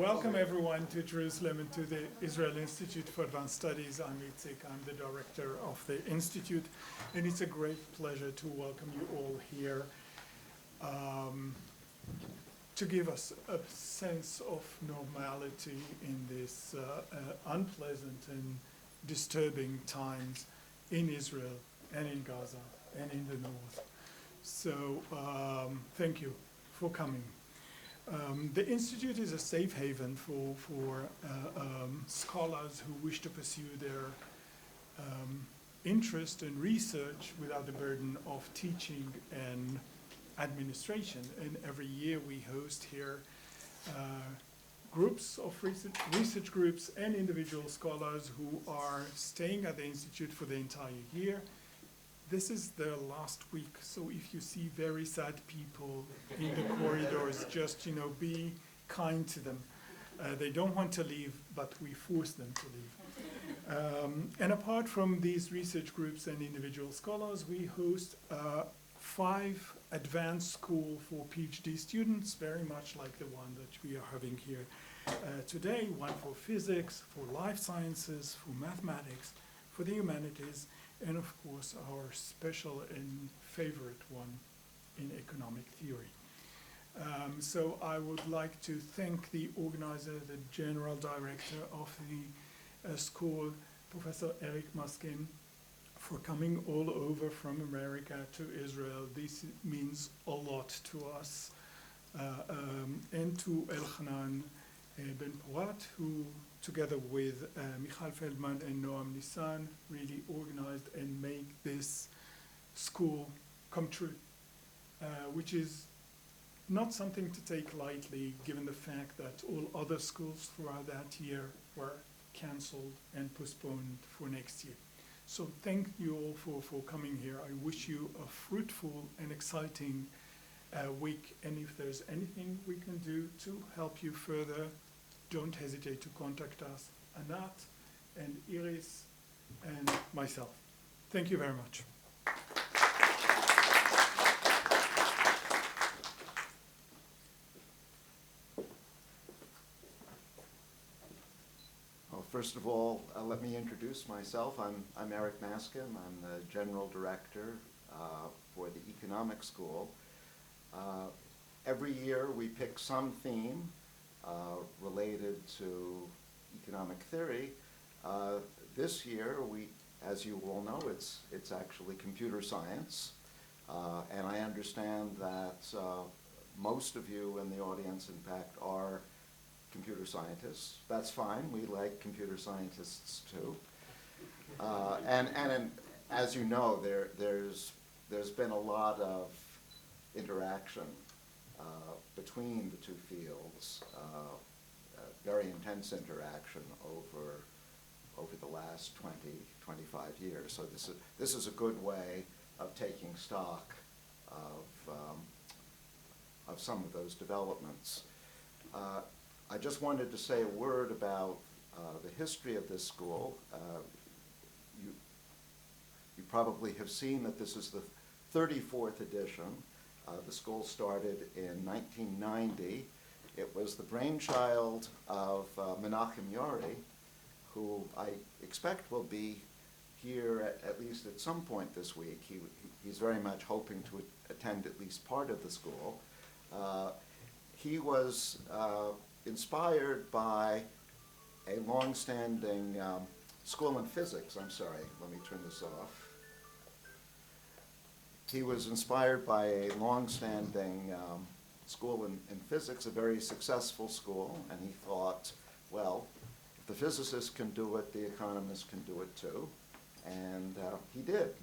Welcome everyone to Jerusalem and to the Israel Institute for Advanced Studies. I'm Itzik, I'm the director of the Institute, and it's a great pleasure to welcome you all here to give us a sense of normality in this unpleasant and disturbing times in Israel and in Gaza and in the north. So thank you for coming. The Institute is a safe haven for scholars who wish to pursue their interest in research without the burden of teaching and administration. And every year we host here groups of research groups and individual scholars who are staying at the Institute for the entire year. This is their last week, so if you see very sad people in the corridors, just, be kind to them. They don't want to leave, but we force them to leave. And apart from these research groups and individual scholars, we host 5 advanced school for PhD students, very much like the one that we are having here today, one for physics, for life sciences, for mathematics, for the humanities, and of course our special and favorite one in economic theory. So I would like to thank the organizer, the general director of the school, Professor Eric Muskin, for coming all over from America to Israel. This means a lot to us. And to Elchanan Ben Porat, who together with Michal Feldman and Noam Nissan really organized and made this school come true, which is not something to take lightly given the fact that all other schools throughout that year were canceled and postponed for next year. So thank you all for coming here. I wish you a fruitful and exciting week, and if there's anything we can do to help you further, don't hesitate to contact us, Anat and Iris and myself. Thank you very much. Well, first of all, let me introduce myself. I'm Eric Maskin. I'm the General Director for the Economic School. Every year we pick some theme related to economic theory. This year, as you all know, it's actually computer science, and I understand that most of you in the audience, in fact, are computer scientists. That's fine. We like computer scientists too. And as you know, there's been a lot of interaction between the two fields, very intense interaction over the last 20, 25 years. So this is a good way of taking stock of some of those developments. I just wanted to say a word about the history of this school. You probably have seen that this is the 34th edition. The school started in 1990. It was the brainchild of Menachem Yari, who I expect will be here at least at some point this week. He's very much hoping to attend at least part of the school. He was inspired by a long-standing school in physics. I'm sorry, let me turn this off. He was inspired by a long-standing school in physics, a very successful school, and he thought, well, if the physicists can do it, the economists can do it too. And he did.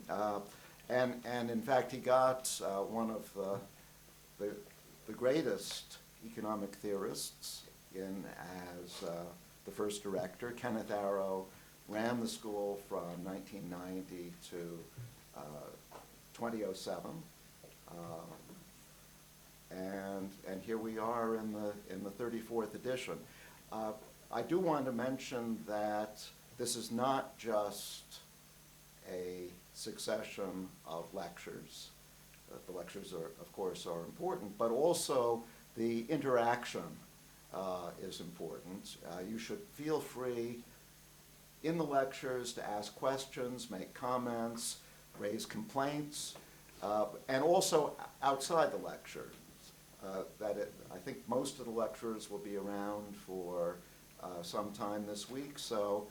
And in fact, he got one of the greatest economic theorists in as the first director. Kenneth Arrow ran the school from 1990 to 2007, and here we are in the 34th edition. I do want to mention that this is not just a succession of lectures. The lectures are, of course, are important, but also the interaction is important. You should feel free in the lectures to ask questions, make comments, raise complaints, and also outside the lecture. I think most of the lecturers will be around for some time this week, so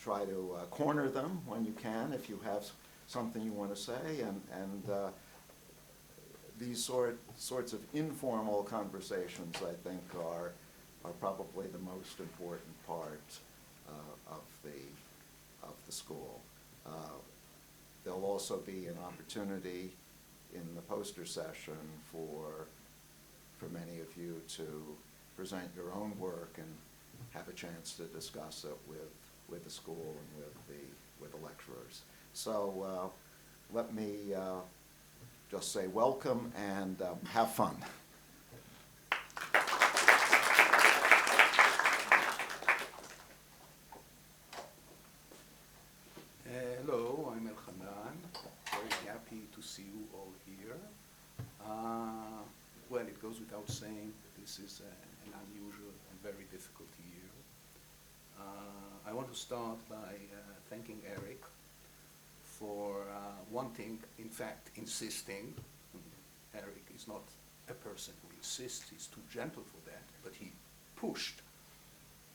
try to corner them when you can if you have something you want to say, and these sorts of informal conversations, I think, are probably the most important part of the school. There'll also be an opportunity in the poster session for many of you to present your own work and have a chance to discuss it with the school and with the lecturers. So let me just say welcome and have fun. Hello, I'm Elchanan. Very happy to see you all here. Well, it goes without saying that this is an unusual and very difficult year. I want to start by thanking Eric for wanting, in fact, insisting. Eric is not a person who insists, he's too gentle for that, but he pushed,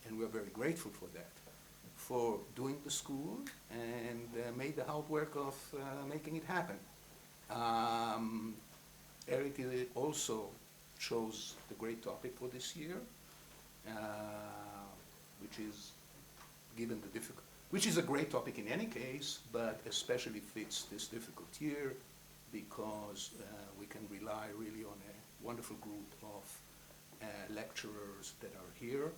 and we're very grateful for that, for doing the school and made the hard work of making it happen. Eric also chose the great topic for this year, which is given the difficult, which is a great topic in any case, but especially fits this difficult year because we can rely really on a wonderful group of lecturers that are here.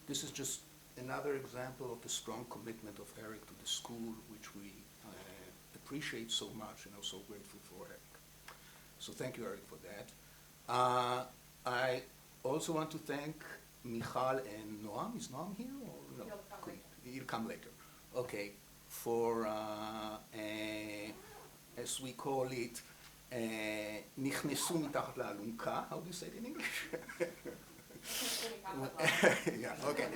This is just another example of the strong commitment of Eric to the school, which we appreciate so much and are so grateful for Eric. So thank you, Eric, for that. I also want to thank Michal and Noam. Is Noam here? Or no? He'll come later. Okay, for, as we call it, נכנסו מתחת לאלונקה. How do you say it in English? Yeah, okay.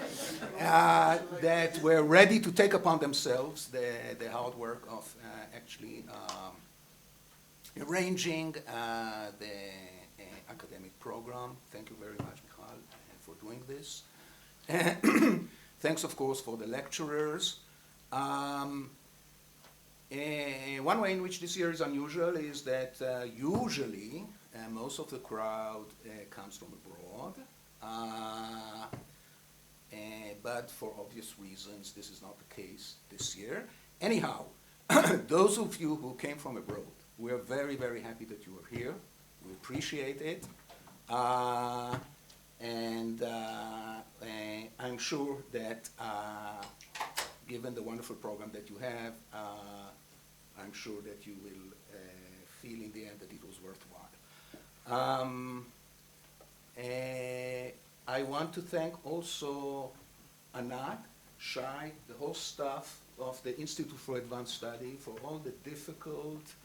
That were ready to take upon themselves the hard work of actually arranging the academic program. Thank you very much, Michal, for doing this. Thanks, of course, for the lecturers. One way in which this year is unusual is that usually most of the crowd comes from abroad. But for obvious reasons, this is not the case this year. Anyhow, those of you who came from abroad, we are very, very happy that you are here. We appreciate it. And I'm sure that given the wonderful program that you have, I'm sure that you will feel in the end that it was worthwhile. I want to thank also Anat, Shai, the whole staff of the Institute for Advanced Study for all the difficult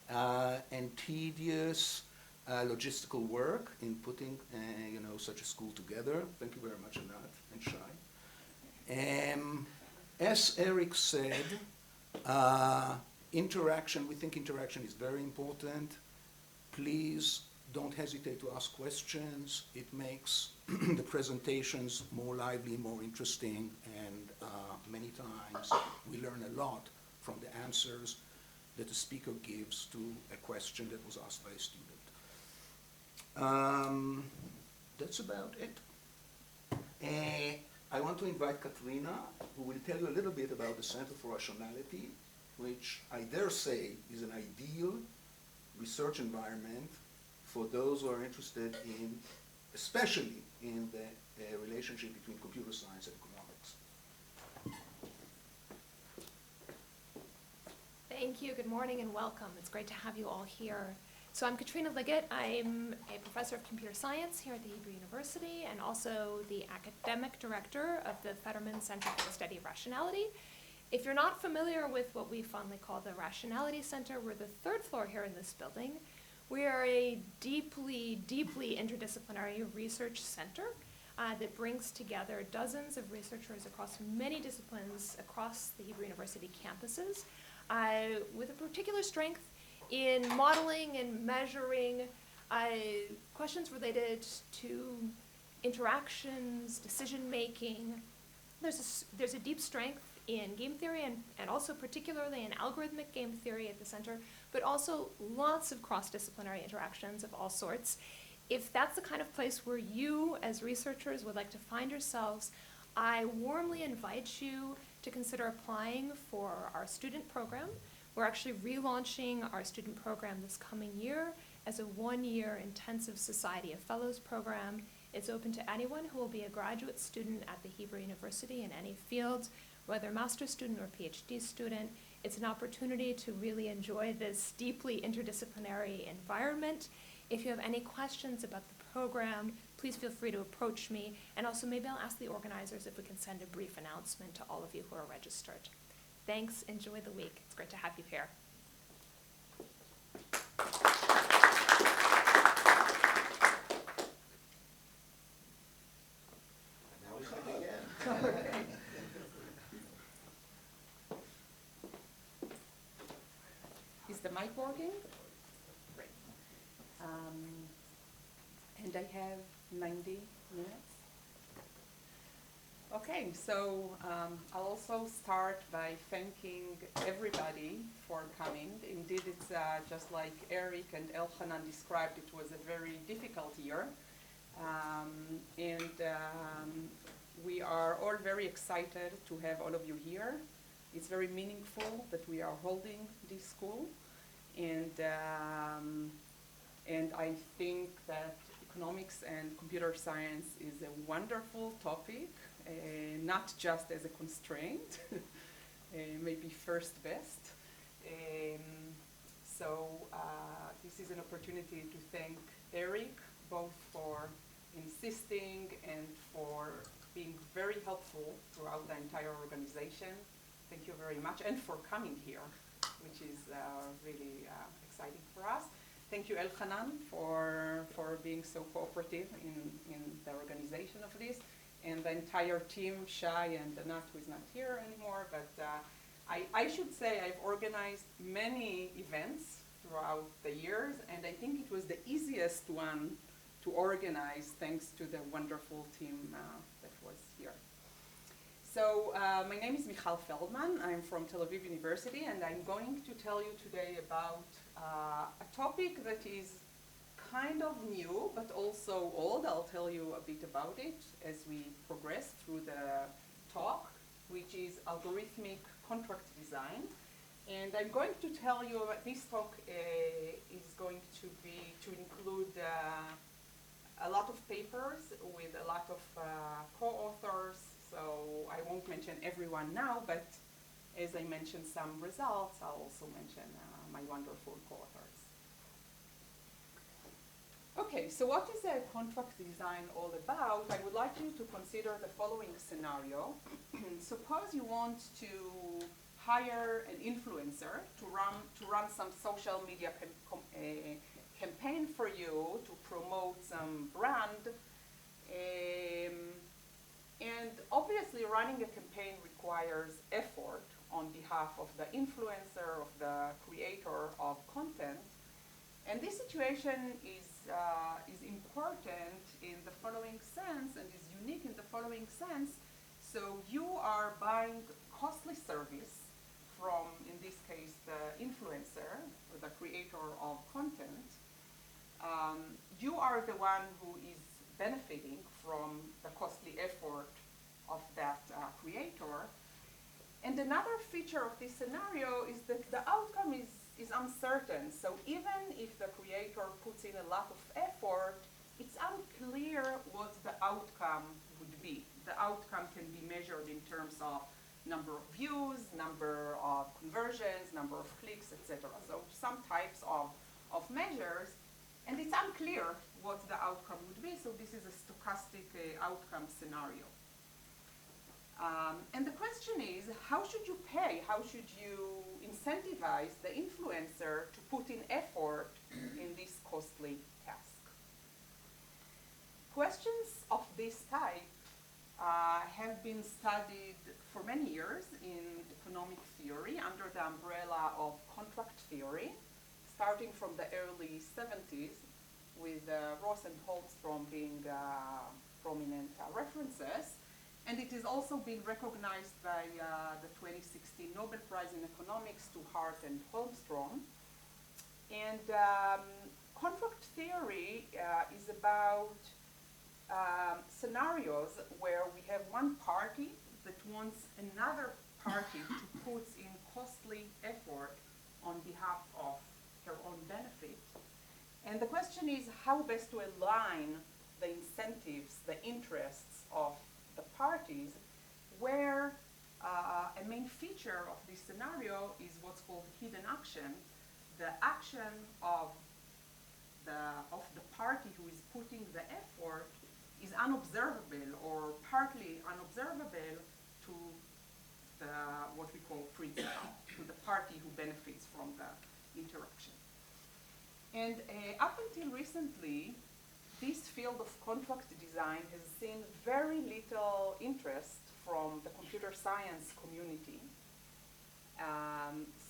and tedious logistical work in putting such a school together. Thank you very much, Anat and Shai. As Eric said, interaction, we think interaction is very important. Please don't hesitate to ask questions. It makes the presentations more lively, more interesting, and many times we learn a lot from the answers that the speaker gives to a question that was asked by a student. That's about it. I want to invite Katrina, who will tell you a little bit about the Center for Rationality, which I dare say is an ideal research environment for those who are interested in, especially in the relationship between computer science and economics. Thank you. Good morning and welcome. It's great to have you all here. So I'm Katrina Liggett. I'm a professor of computer science here at the Hebrew University and also the academic director of the Fetterman Center for the Study of Rationality. If you're not familiar with what we fondly call the Rationality Center, we're the third floor here in this building. We are a deeply, deeply interdisciplinary research center that brings together dozens of researchers across many disciplines across the Hebrew University campuses, with a particular strength in modeling and measuring questions related to interactions, decision-making. There's a deep strength in game theory and also particularly in algorithmic game theory at the center, but also lots of cross-disciplinary interactions of all sorts. If that's the kind of place where you as researchers would like to find yourselves, I warmly invite you to consider applying for our student program. We're actually relaunching our student program this coming year as a one-year intensive Society of Fellows program. It's open to anyone who will be a graduate student at the Hebrew University in any field, whether master's student or PhD student. It's an opportunity to really enjoy this deeply interdisciplinary environment. If you have any questions about the program, please feel free to approach me. And also maybe I'll ask the organizers if we can send a brief announcement to all of you who are registered. Thanks, enjoy the week. It's great to have you here. Now we can begin. Is the mic working? Great. And I have 90 minutes. Okay, so I'll also start by thanking everybody for coming. Indeed, it's just like Eric and Elchanan described, it was a very difficult year. We are all very excited to have all of you here. It's very meaningful that we are holding this school. And I think that economics and computer science is a wonderful topic, not just as a constraint, maybe first best. This is an opportunity to thank Eric, both for insisting and for being very helpful throughout the entire organization. Thank you very much, and for coming here, which is really exciting for us. Thank you, Elchanan, for being so cooperative in the organization of this, and the entire team, Shai and Anat, who is not here anymore, but I should say I've organized many events throughout the years, and I think it was the easiest one to organize thanks to the wonderful team that was here. So my name is Michal Feldman. I'm from Tel Aviv University, and I'm going to tell you today about a topic that is kind of new, but also old. I'll tell you a bit about it as we progress through the talk, which is algorithmic contract design. And I'm going to tell you this talk is going to include a lot of papers with a lot of co-authors. So I won't mention everyone now, but as I mentioned some results, I'll also mention my wonderful co-authors. Okay, so what is a contract design all about? I would like you to consider the following scenario. Suppose you want to hire an influencer to run some social media campaign for you to promote some brand. And obviously running a campaign requires effort on behalf of the influencer, of the creator of content. And this situation is important in the following sense, and is unique in the following sense. So you are buying costly service from, in this case, the influencer or the creator of content. You are the one who is benefiting from the costly effort of that creator. And another feature of this scenario is that the outcome is uncertain. So even if the creator puts in a lot of effort, it's unclear what the outcome would be. The outcome can be measured in terms of number of views, number of conversions, number of clicks, etc. So some types of measures, and it's unclear what the outcome would be. So this is a stochastic outcome scenario. And the question is, how should you pay? How should you incentivize the influencer to put in effort in this costly task? Questions of this type have been studied for many years in economic theory under the umbrella of contract theory, starting from the early 70s, with Ross and Holmstrom being prominent references. And it has also been recognized by the 2016 Nobel Prize in Economics to Hart and Holmstrom. And contract theory is about scenarios where we have one party that wants another party to put in costly effort on behalf of her own benefit. And the question is how best to align the incentives, the interests of the parties, where a main feature of this scenario is what's called hidden action. The action of the party who is putting the effort is unobservable or partly unobservable to what we call principal, to the party who benefits from the interaction. And up until recently, this field of contract design has seen very little interest from the computer science community.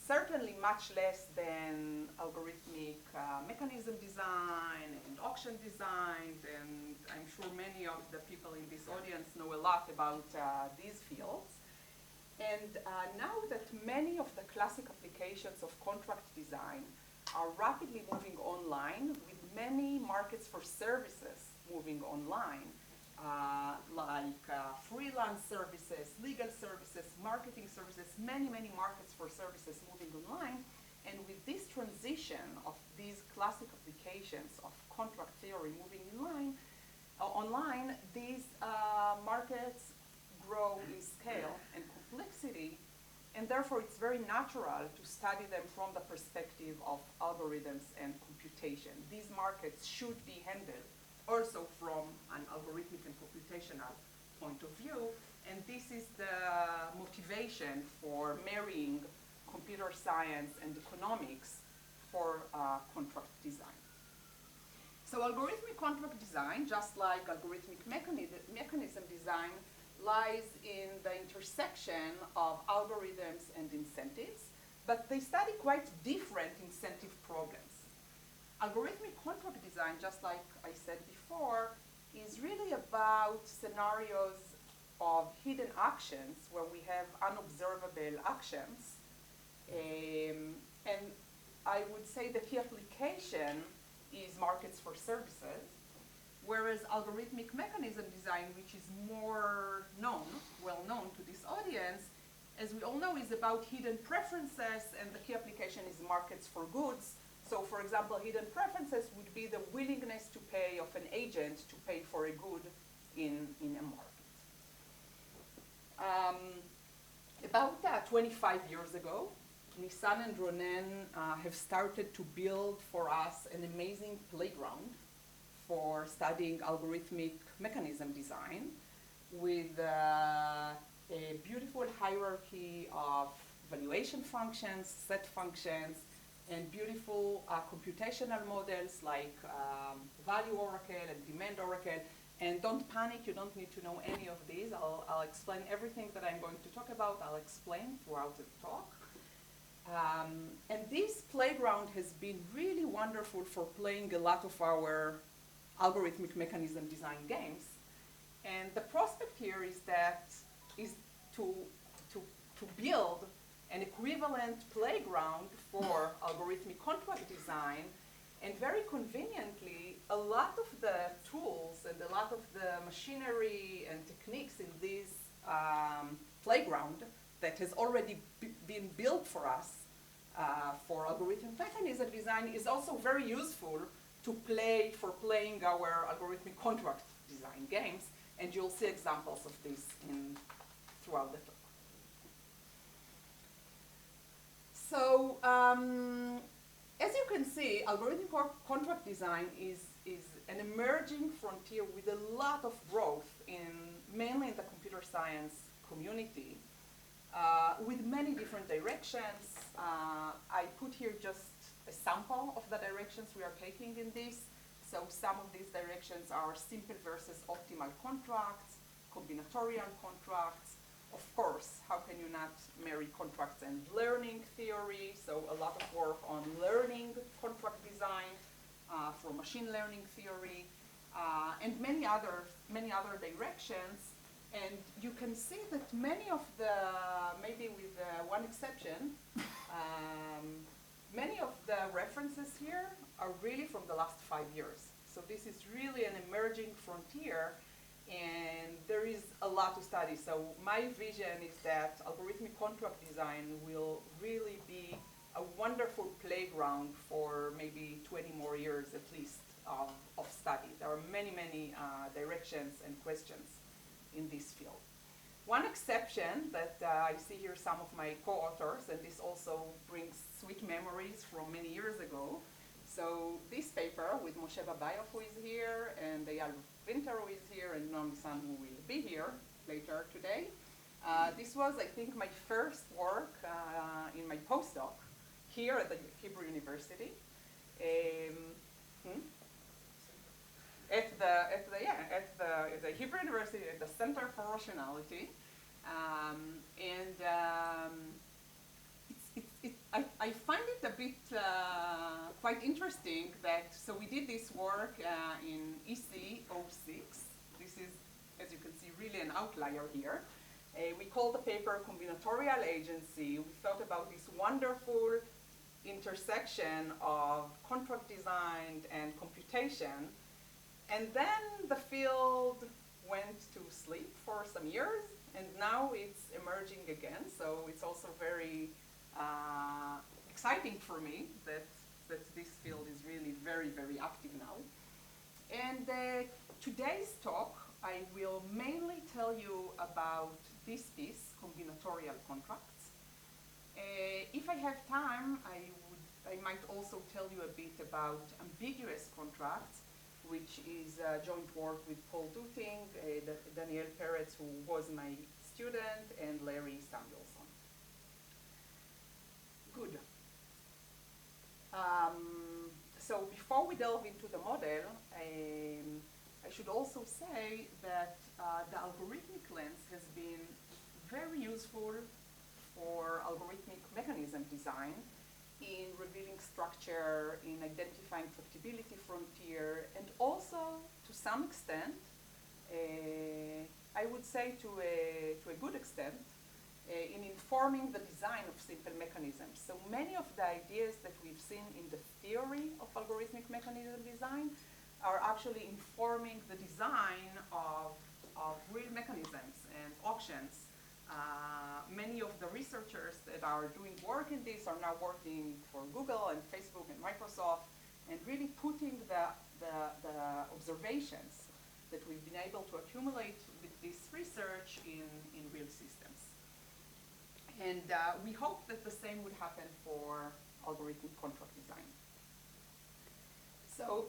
Certainly much less than algorithmic mechanism design and auction design, and I'm sure many of the people in this audience know a lot about these fields. And now that many of the classic applications of contract design are rapidly moving online, with many markets for services moving online, like freelance services, legal services, marketing services, many markets for services moving online. And with this transition of these classic applications of contract theory moving online, these markets grow in scale and complexity, and therefore it's very natural to study them from the perspective of algorithms and computation. These markets should be handled also from an algorithmic and computational point of view, and this is the motivation for marrying computer science and economics for contract design. So algorithmic contract design, just like algorithmic mechanism design, lies in the intersection of algorithms and incentives, but they study quite different incentive problems. Algorithmic contract design, just like I said before, is really about scenarios of hidden actions where we have unobservable actions. And I would say the key application is markets for services, whereas algorithmic mechanism design, which is more well known to this audience, as we all know, is about hidden preferences, and the key application is markets for goods. So for example, hidden preferences would be the willingness to pay of an agent to pay for a good in a market. About 25 years ago, Nissan and Ronen have started to build for us an amazing playground for studying algorithmic mechanism design with a beautiful hierarchy of valuation functions, set functions, and beautiful computational models like value oracle and demand oracle. And don't panic, you don't need to know any of these. I'll explain everything that I'm going to talk about. I'll explain throughout the talk. And this playground has been really wonderful for playing a lot of our algorithmic mechanism design games. And the prospect here is to build an equivalent playground for algorithmic contract design. And very conveniently, a lot of the tools and a lot of the machinery and techniques in this playground that has already been built for us for algorithmic mechanism design is also very useful to playing our algorithmic contract design games. And you'll see examples of this throughout the talk. So, as you can see, algorithmic contract design is an emerging frontier with a lot of growth mainly in the computer science community with many different directions. I put here just a sample of the directions we are taking in this. So some of these directions are simple versus optimal contracts, combinatorial contracts. Of course, how can you not marry contracts and learning theory? So a lot of work on learning contract design for machine learning theory, and many other directions. And you can see that many of the, maybe with one exception, many of the references here are really from the last 5 years. So this is really an emerging frontier, and there is a lot to study. So my vision is that algorithmic contract design will really be a wonderful playground for maybe 20 more years at least of study. There are many, many directions and questions in this field. One exception that I see here some of my co-authors, and this also brings sweet memories from many years ago. So this paper with Moshe Babayov, who is here, and Eyal Winter, who is here, and Noam Nisan, who will be here later today. This was, I think, my first work in my postdoc here at the Hebrew University. At the Hebrew University, at the Center for Rationality. I find it a bit quite interesting that, so we did this work in EC 06. This is, as you can see, really an outlier here. We called the paper Combinatorial Agency. We thought about this wonderful intersection of contract design and computation. And then the field went to sleep for some years, and now it's emerging again. So it's also very exciting for me that this field is really very, very active now. And today's talk, I will mainly tell you about this piece, combinatorial contracts. If I have time, I might also tell you a bit about ambiguous contracts, which is a joint work with Paul Duting, Daniel Peretz, who was my student, and Larry Samuelson. Good. So before we delve into the model, I should also say that the algorithmic lens has been very useful for algorithmic mechanism design in revealing structure, in identifying tractability frontier, and also, to some extent, I would say to a good extent, in informing the design of simple mechanisms. So many of the ideas that we've seen in the theory of algorithmic mechanism design are actually informing the design of real mechanisms and auctions. Many of the researchers that are doing work in this are now working for Google and Facebook and Microsoft, and really putting the observations that we've been able to accumulate with this research in real systems. And we hope that the same would happen for algorithmic contract design. So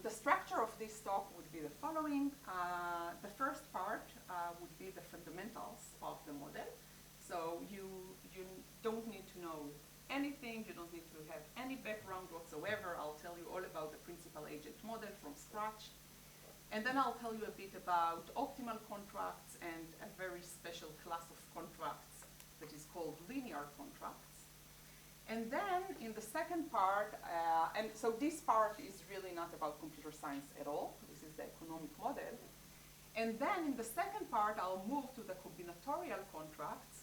the structure of this talk would be the following. The first part would be the fundamentals of the model. So you don't need to know anything, you don't need to have any background whatsoever. I'll tell you all about the principal agent model from scratch. And then I'll tell you a bit about optimal contracts and a very special class of contracts that is called linear contracts. And then in the second part, and so this part is really not about computer science at all. This is the economic model. And then in the second part, I'll move to the combinatorial contracts,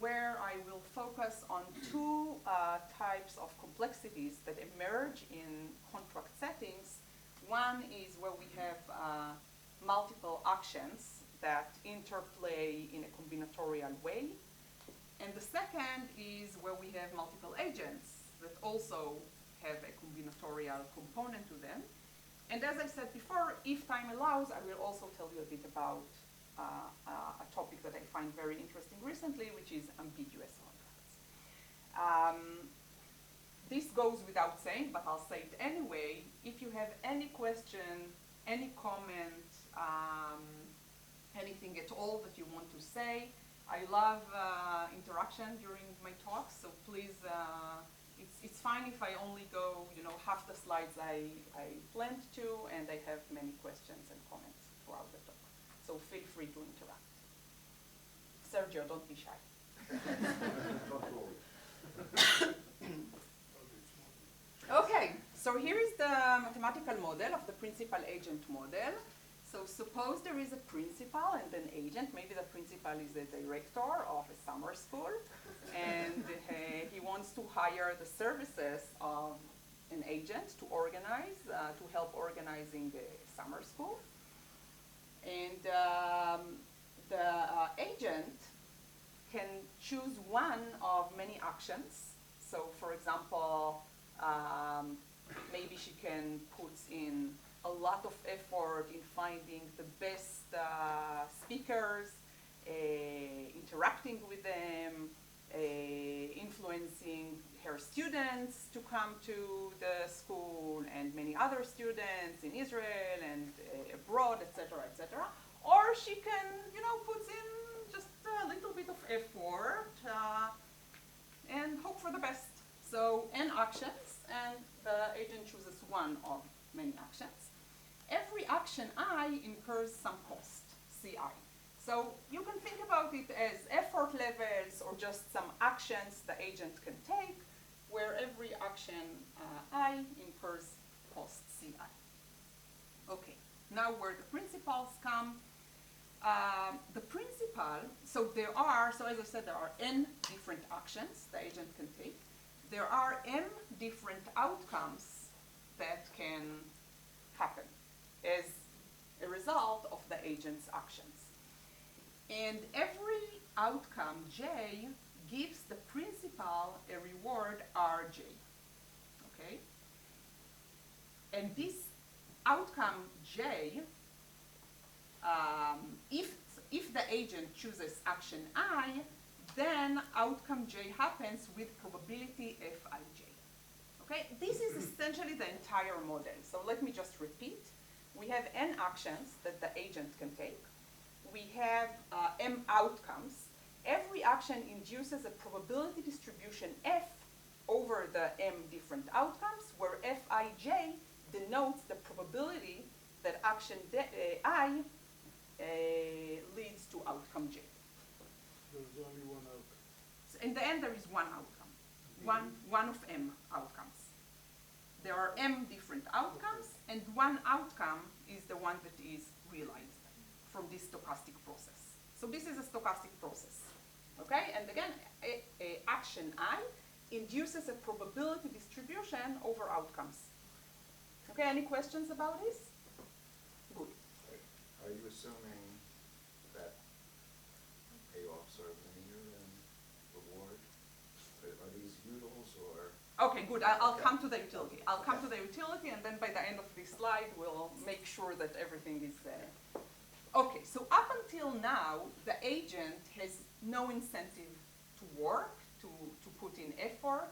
where I will focus on two types of complexities that emerge in contract settings. One is where we have multiple actions that interplay in a combinatorial way. And the second is where we have multiple agents that also have a combinatorial component to them. And as I said before, if time allows, I will also tell you a bit about a topic that I find very interesting recently, which is ambiguous contracts. This goes without saying, but I'll say it anyway. If you have any question, any comment, anything at all that you want to say, I love interaction during my talks, so please, it's fine if I only go, half the slides I planned to, and I have many questions and comments throughout the talk. So feel free to interact. Sergio, don't be shy. Okay, so here is the mathematical model of the principal-agent model. So suppose there is a principal and an agent. Maybe the principal is the director of a summer school, and he wants to hire the services of an agent to organize, to help organizing the summer school. And the agent can choose one of many actions. So for example, maybe she can put in a lot of effort in finding the best speakers, interacting with them, influencing her students to come to the school, and many other students in Israel and abroad, etc., etc. Or she can, put in just a little bit of effort and hope for the best. So n actions, and the agent chooses one of many actions. Every action I incurs some cost, Ci. So you can think about it as effort levels or just some actions the agent can take, where every action I incurs cost Ci. Okay, now where the principals come. The principal, so as I said, there are n different actions the agent can take. There are m different outcomes that can happen as a result of the agent's actions. And every outcome J gives the principal a reward Rj, okay? And this outcome J, if the agent chooses action I, then outcome J happens with probability Fij. Okay, this is essentially the entire model. So let me just repeat. We have n actions that the agent can take. We have m outcomes. Every action induces a probability distribution F over the m different outcomes, where Fij denotes the probability that action I leads to outcome J. There's only one outcome. So in the end, there is one outcome, one of m outcomes. There are m different outcomes, and one outcome is the one that is realized from this stochastic process. So this is a stochastic process, okay? And again, action I induces a probability distribution over outcomes. Okay, any questions about this? Good. Are you assuming that payoffs are linear in reward? Are these utils or? Okay, good. I'll come to the utility. I'll come to the utility, and then by the end of this slide, we'll make sure that everything is there. Okay, so up until now, the agent has no incentive to work, to put in effort,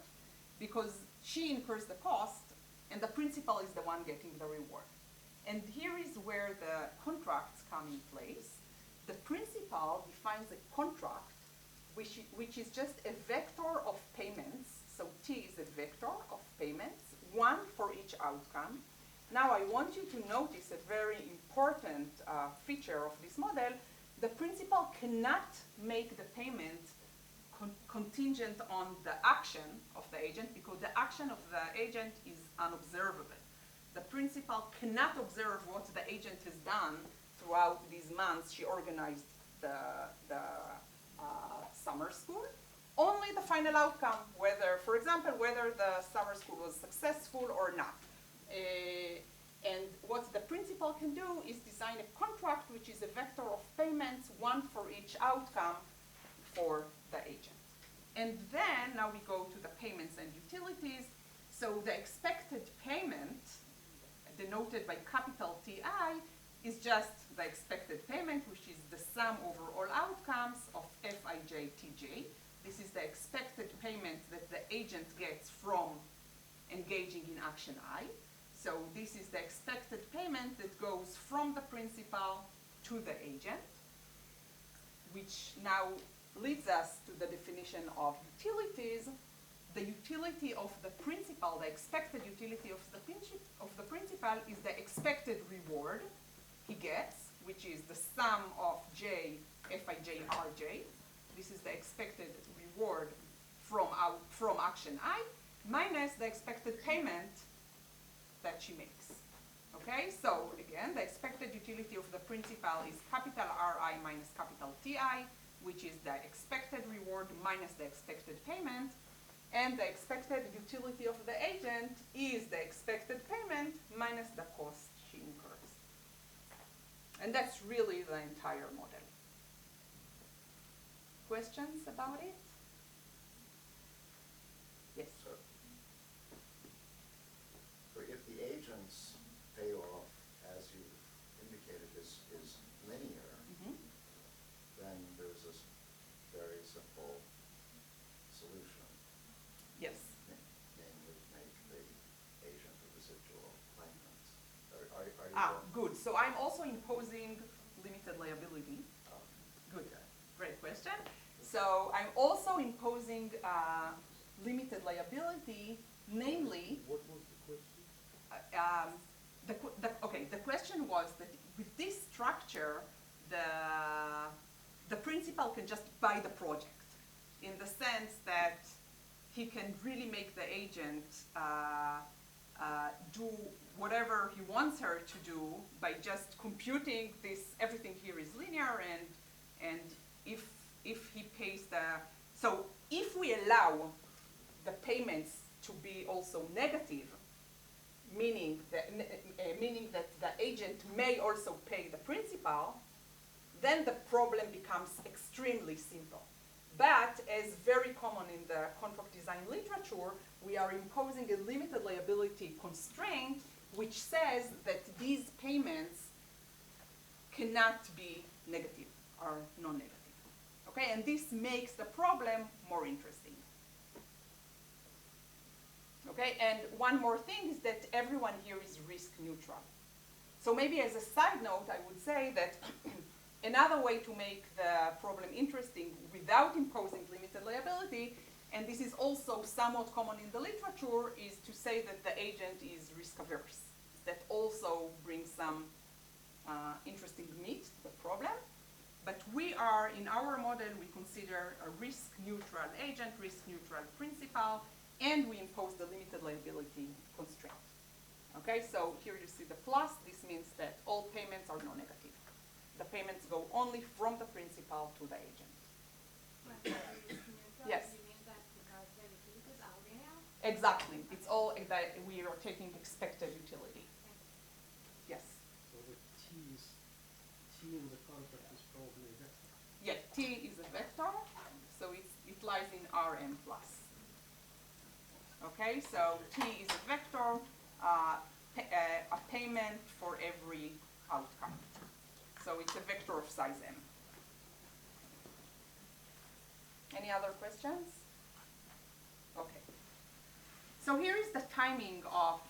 because she incurs the cost, and the principal is the one getting the reward. And here is where the contracts come in place. The principal defines a contract, which is just a vector of payments. So T is a vector of payments, one for each outcome. Now I want you to notice a very important feature of this model. The principal cannot make the payment contingent on the action of the agent, because the action of the agent is unobservable. The principal cannot observe what the agent has done throughout these months. She organized the summer school. Only the final outcome, whether, for example, whether the summer school was successful or not. And what the principal can do is design a contract which is a vector of payments, one for each outcome for the agent. And then now we go to the payments and utilities. So the expected payment, denoted by capital TI, is just the expected payment, which is the sum over all outcomes of Fij Tj. This is the expected payment that the agent gets from engaging in action I. So this is the expected payment that goes from the principal to the agent, which now leads us to the definition of utilities. The utility of the principal, the expected utility of the principal is the expected reward he gets, which is the sum of j, fij, rj. This is the expected reward from action I, minus the expected payment that she makes. Okay, so again, the expected utility of the principal is capital Ri minus capital Ti, which is the expected reward minus the expected payment. And the expected utility of the agent is the expected payment minus the cost she incurs. And that's really the entire model. Questions about it? Yes. So if the agent's payoff, as you indicated, is linear, Mhm. then there's this very simple solution, Yes. namely make the agent a residual claimant. Are you Good. So I'm also imposing limited liability. Good. Okay. Great question. So I'm also imposing limited liability, namely, What was the question? the question was that with this structure, the principal can just buy the project, in the sense that he can really make the agent do whatever he wants her to do by just computing this. Everything here is linear, and if he pays so if we allow the payments to be also negative, meaning that the agent may also pay the principal, then the problem becomes extremely simple. But as very common in the contract design literature, we are imposing a limited liability constraint which says that these payments cannot be negative or non-negative. Okay, and this makes the problem more interesting. Okay, and one more thing is that everyone here is risk neutral. So maybe as a side note, I would say that another way to make the problem interesting without imposing limited liability, and this is also somewhat common in the literature, is to say that the agent is risk averse. That also brings some interesting meat to the problem. But we are, in our model, we consider a risk neutral agent, risk neutral principal, and we impose the limited liability constraint. Okay, so here you see the plus. This means that all payments are non-negative. The payments go only from the principal to the agent. Yes. You mean that because the utilities are linear? Exactly. It's all that we are taking expected utility. Yes. So the T in the contract is probably a vector. Yes, T is a vector, so it lies in Rm plus. Okay, so T is a vector, a payment for every outcome. So it's a vector of size m. Any other questions? Okay. So here is the timing of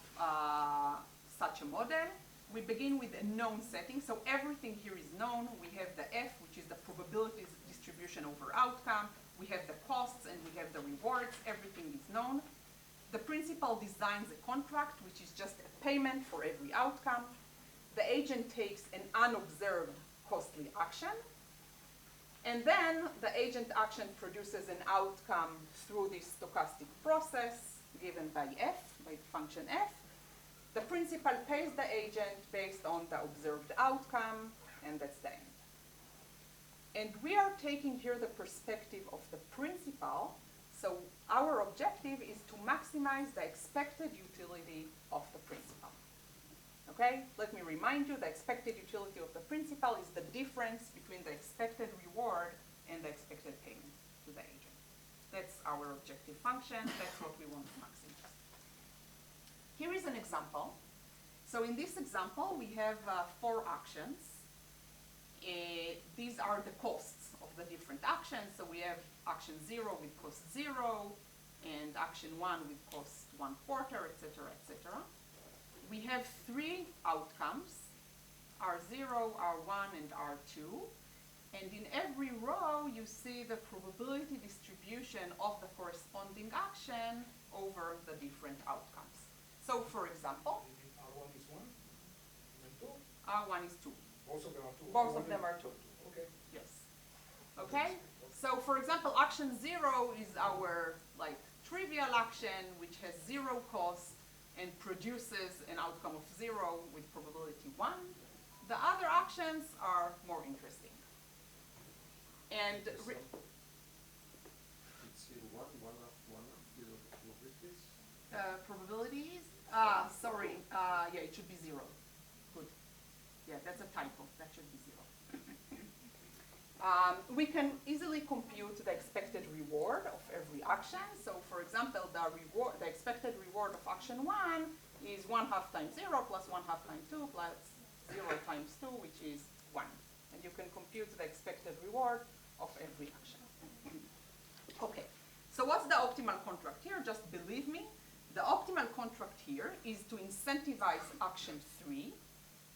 such a model. We begin with a known setting. So everything here is known. We have the F, which is the probabilities distribution over outcome. We have the costs and we have the rewards. Everything is known. The principal designs a contract, which is just a payment for every outcome. The agent takes an unobserved costly action. And then the agent action produces an outcome through this stochastic process given by F, by the function F. The principal pays the agent based on the observed outcome, and that's the end. And we are taking here the perspective of the principal. So our objective is to maximize the expected utility of the principal. Okay, let me remind you, the expected utility of the principal is the difference between the expected reward and the expected payment to the agent. That's our objective function. That's what we want to maximize. Here is an example. So in this example, we have 4 actions. These are the costs of the different actions. So we have action 0 with cost 0, and action 1 with cost 1/4, etc., etc. We have 3 outcomes, R0, R1, and R2. And in every row, you see the probability distribution of the corresponding action over the different outcomes. So for example, R1 is 1, and 2. R1 is 2. Both of them are 2. Both of them are 2. Okay. Yes. Okay? So for example, action 0 is our like trivial action which has 0 cost and produces an outcome of 0 with probability 1. The other actions are more interesting. And It's one of the probabilities. probabilities, sorry, yeah, it should be 0. Good. Yeah, that's a typo. That should be 0. We can easily compute the expected reward of every action. So for example, the expected reward of action 1 is 1/2 times 0 plus 1/2 times 2 plus 0 times 2, which is 1. And you can compute the expected reward of every action. Okay, so what's the optimal contract here? Just believe me, the optimal contract here is to incentivize action 3.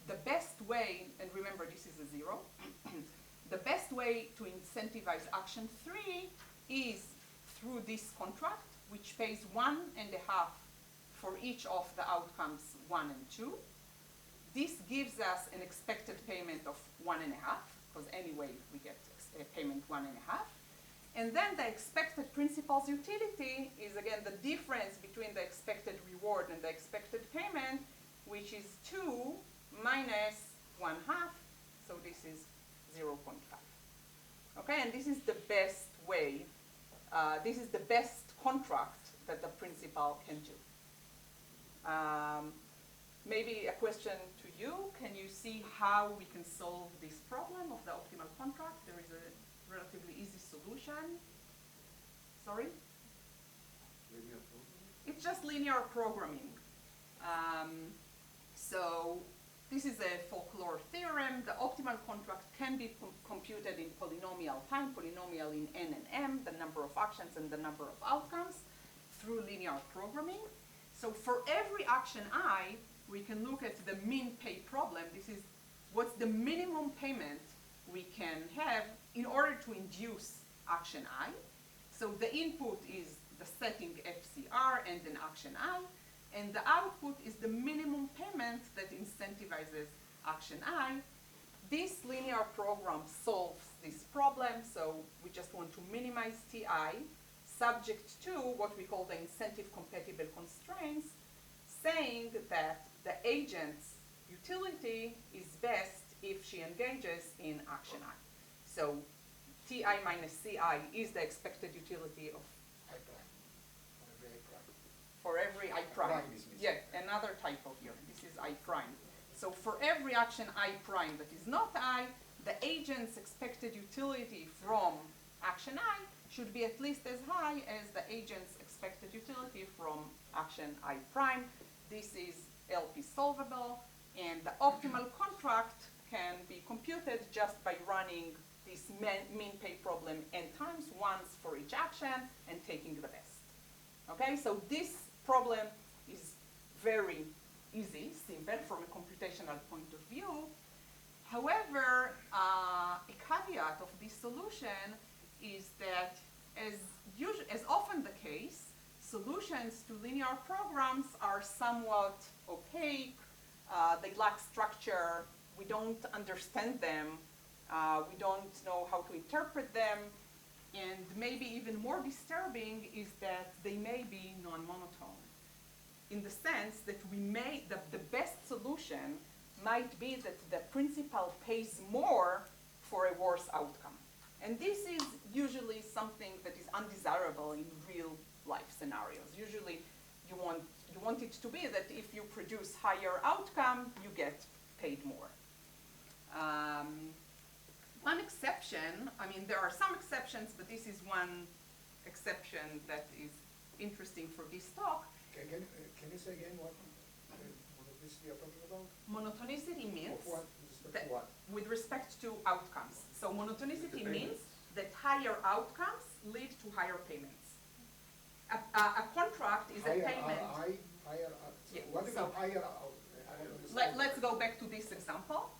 The best way, and remember this is a 0, the best way to incentivize action 3 is through this contract, which pays 1.5 for each of the outcomes 1 and 2. This gives us an expected payment of 1.5, because anyway we get a payment 1.5. And then the expected principal's utility is again the difference between the expected reward and the expected payment, which is 2 minus 1/2, so this is 0.5. Okay, and this is the best way, this is the best contract that the principal can do. Maybe a question to you, can you see how we can solve this problem of the optimal contract? There is a relatively easy solution. Sorry? It's just linear programming. So this is a folklore theorem. The optimal contract can be computed in polynomial time, polynomial in n and m, the number of actions and the number of outcomes, through linear programming. So for every action I, we can look at the min pay problem. This is what's the minimum payment we can have in order to induce action I. So the input is the setting FCR and an action I, and the output is the minimum payment that incentivizes action I. This linear program solves this problem, so we just want to minimize TI, subject to what we call the incentive compatible constraints, saying that the agent's utility is best if she engages in action I. So TI minus CI is the expected utility of I prime. for every I prime. Yeah, another typo here. This is I prime. So for every action I prime that is not I, the agent's expected utility from action I should be at least as high as the agent's expected utility from action I prime. This is LP solvable, and the optimal contract can be computed just by running this min pay problem n times, once for each action, and taking the best. Okay, so this problem is very easy, simple from a computational point of view. However, a caveat of this solution is that, as often the case, solutions to linear programs are somewhat opaque, they lack structure, we don't understand them, we don't know how to interpret them, and maybe even more disturbing is that they may be non-monotone, in the sense that the best solution might be that the principal pays more for a worse outcome. And this is usually something that is undesirable in real life scenarios. Usually you want it to be that if you produce higher outcome, you get paid more. One exception, I mean there are some exceptions, but this is one exception that is interesting for this talk. Can you say again what monotonicity you're talking about? Monotonicity means Of what? With respect that to what? with respect to outcomes. So monotonicity The means payments. that higher outcomes lead to higher payments. A contract is a payment. Higher, Yeah, what is so- a higher? I don't understand. Let's go back to this example.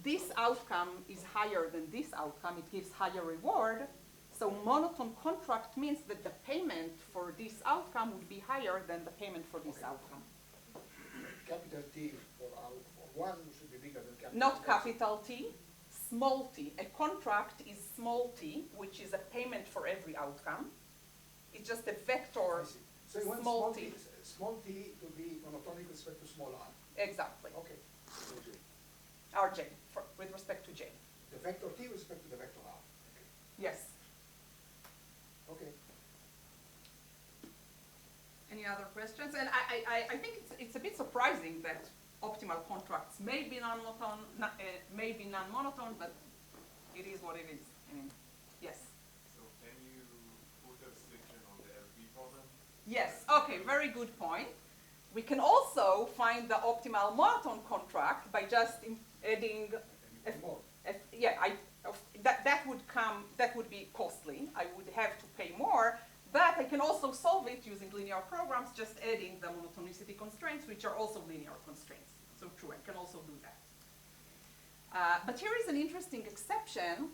this outcome is higher than this outcome, it gives higher reward. So monotone contract means that the payment for this outcome would be higher than the payment for this outcome. Capital T for one should be bigger than capital. Not capital T, small t. A contract is small t, which is a payment for every outcome. It's just a vector. I see. So you want small t. small t to be monotonic with respect to small r. Exactly. Okay. So J. Rj, with respect to j. The vector t with respect to the vector r. Yes. Okay. Any other questions? And I think it's a bit surprising that optimal contracts may be non-monotone, but it is what it is. I mean, yes. So can you put a restriction on the LP problem? Yes, okay, very good point. We can also find the optimal monotone contract by just adding, More. that would be costly. I would have to pay more, but I can also solve it using linear programs, just adding the monotonicity constraints, which are also linear constraints. So true, I can also do that. But here is an interesting exception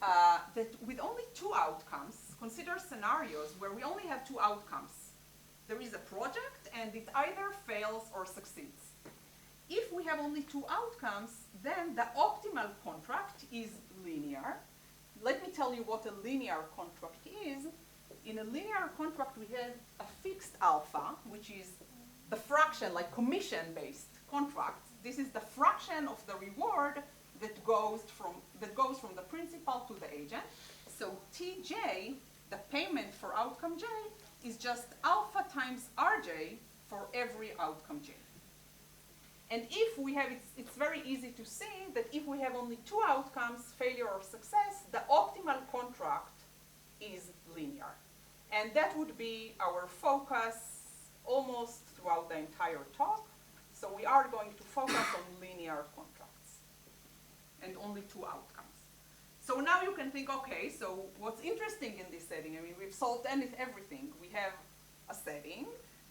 that with only two outcomes, consider scenarios where we only have two outcomes. There is a project and it either fails or succeeds. If we have only two outcomes, then the optimal contract is linear. Let me tell you what a linear contract is. In a linear contract, we have a fixed alpha, which is the fraction, like commission-based contracts. This is the fraction of the reward that goes from the principal to the agent. So Tj, the payment for outcome j, is just alpha times Rj for every outcome j. And if we have, it's very easy to see that if we have only two outcomes, failure or success, the optimal contract is linear. And that would be our focus almost throughout the entire talk. So we are going to focus on linear contracts and only two outcomes. So now you can think, okay, so what's interesting in this setting? I mean, we've solved everything. We have a setting.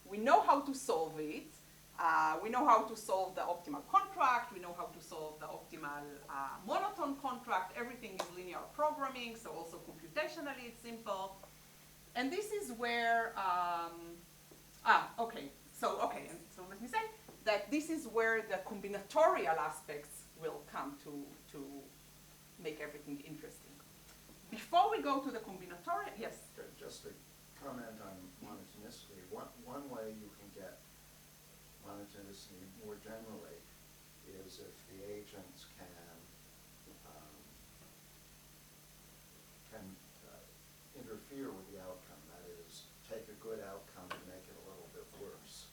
We know how to solve it. We know how to solve the optimal contract. We know how to solve the optimal monotone contract. Everything is linear programming, so also computationally it's simple. And this is where, so let me say that this is where the combinatorial aspects will come to make everything interesting. Before we go to the combinatorial, yes? Just to comment on monotonicity, one way you can get monotonicity more generally is if the agents can interfere with the outcome, that is, take a good outcome and make it a little bit worse.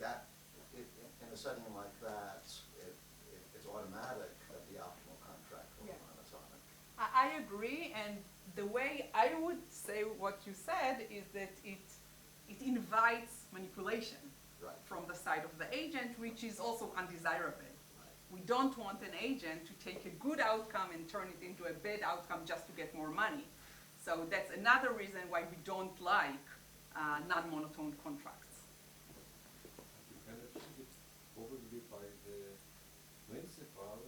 In a setting like that, it's automatic that the optimal contract will be monotonic. I agree, and the way I would say what you said is that it invites manipulation from the side of the agent, which is also undesirable. We don't want an agent to take a good outcome and turn it into a bad outcome just to get more money. So that's another reason why we don't like non-monotone contracts. You can achieve it probably by the principal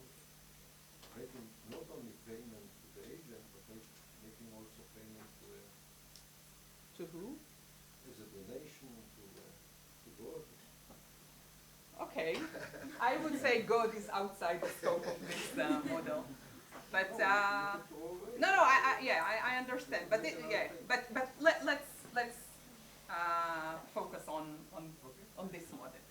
making not only payment to the agent, but making also payment To who? as a donation to God. Okay, I would say God is outside the scope of this model, but I understand. But let's focus on this model.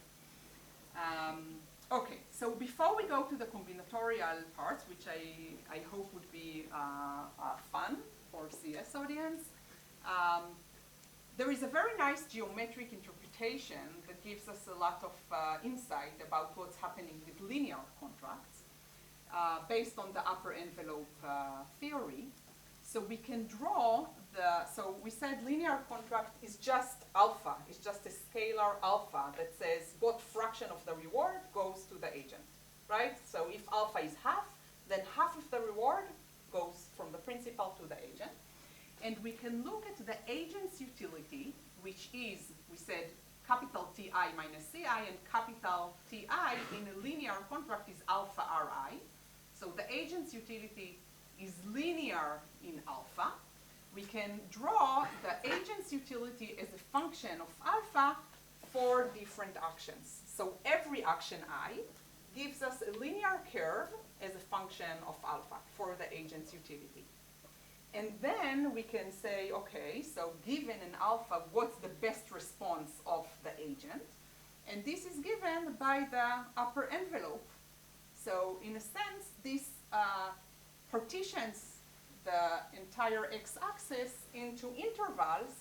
Okay, so before we go to the combinatorial parts, which I hope would be fun for CS audience, there is a very nice geometric interpretation that gives us a lot of insight about what's happening with linear contracts based on the upper envelope theory. So we can draw so we said linear contract is just alpha, it's just a scalar alpha that says what fraction of the reward goes to the agent, right? So if alpha is half, then half of the reward goes from the principal to the agent. And we can look at the agent's utility, which is, we said, capital Ti minus Ci and capital capital Ti in a linear contract is alpha Ri. So the agent's utility is linear in alpha. We can draw the agent's utility as a function of alpha for different actions. So every action I gives us a linear curve as a function of alpha for the agent's utility. And then we can say, okay, so given an alpha, what's the best response of the agent? And this is given by the upper envelope. So in a sense, this partitions the entire x-axis into intervals,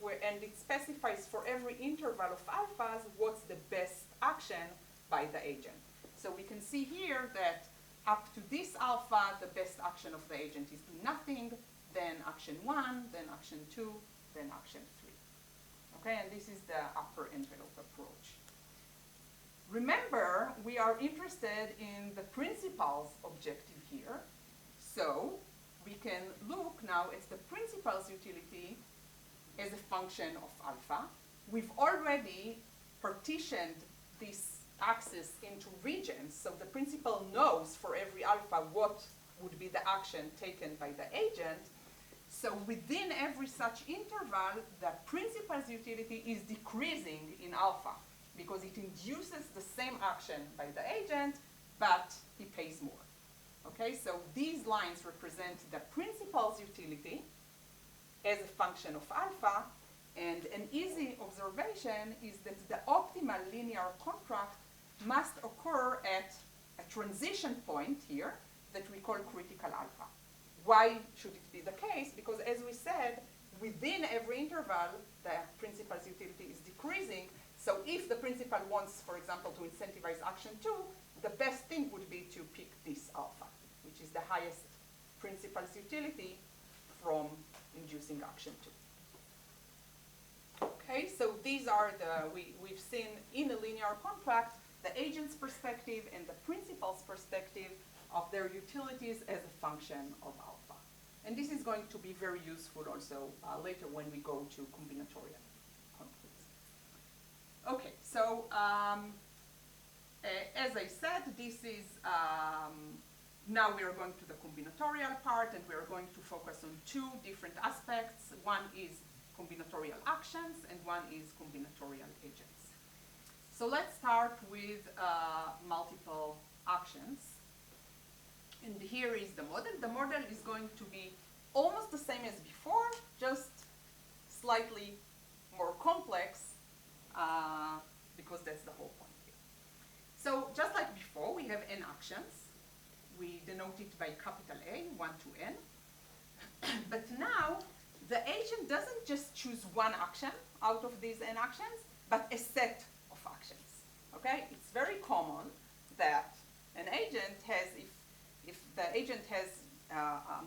and it specifies for every interval of alphas what's the best action by the agent. So we can see here that up to this alpha, the best action of the agent is do nothing, then action 1, then action 2, then action 3. Okay, and this is the upper envelope approach. Remember, we are interested in the principal's objective here. So we can look now at the principal's utility as a function of alpha. We've already partitioned this axis into regions, so the principal knows for every alpha what would be the action taken by the agent. So within every such interval, the principal's utility is decreasing in alpha because it induces the same action by the agent, but he pays more. Okay, so these lines represent the principal's utility as a function of alpha, and an easy observation is that the optimal linear contract must occur at a transition point here that we call critical alpha. Why should it be the case? Because as we said, within every interval, the principal's utility is decreasing. So if the principal wants, for example, to incentivize action 2, the best thing would be to pick this alpha, which is the highest principal's utility from inducing action 2. Okay, so these are we've seen in a linear contract the agent's perspective and the principal's perspective of their utilities as a function of alpha. And this is going to be very useful also later when we go to combinatorial contracts. Okay, so as I said, this is, now we are going to the combinatorial part, and we are going to focus on two different aspects. One is combinatorial actions, and one is combinatorial agents. So let's start with multiple actions. And here is the model. The model is going to be almost the same as before, just slightly more complex, because that's the whole point here. So just like before, we have n actions. We denote it by capital A, 1 to n. But now, the agent doesn't just choose one action out of these n actions, but a set of actions. Okay? It's very common that an agent has, if the agent has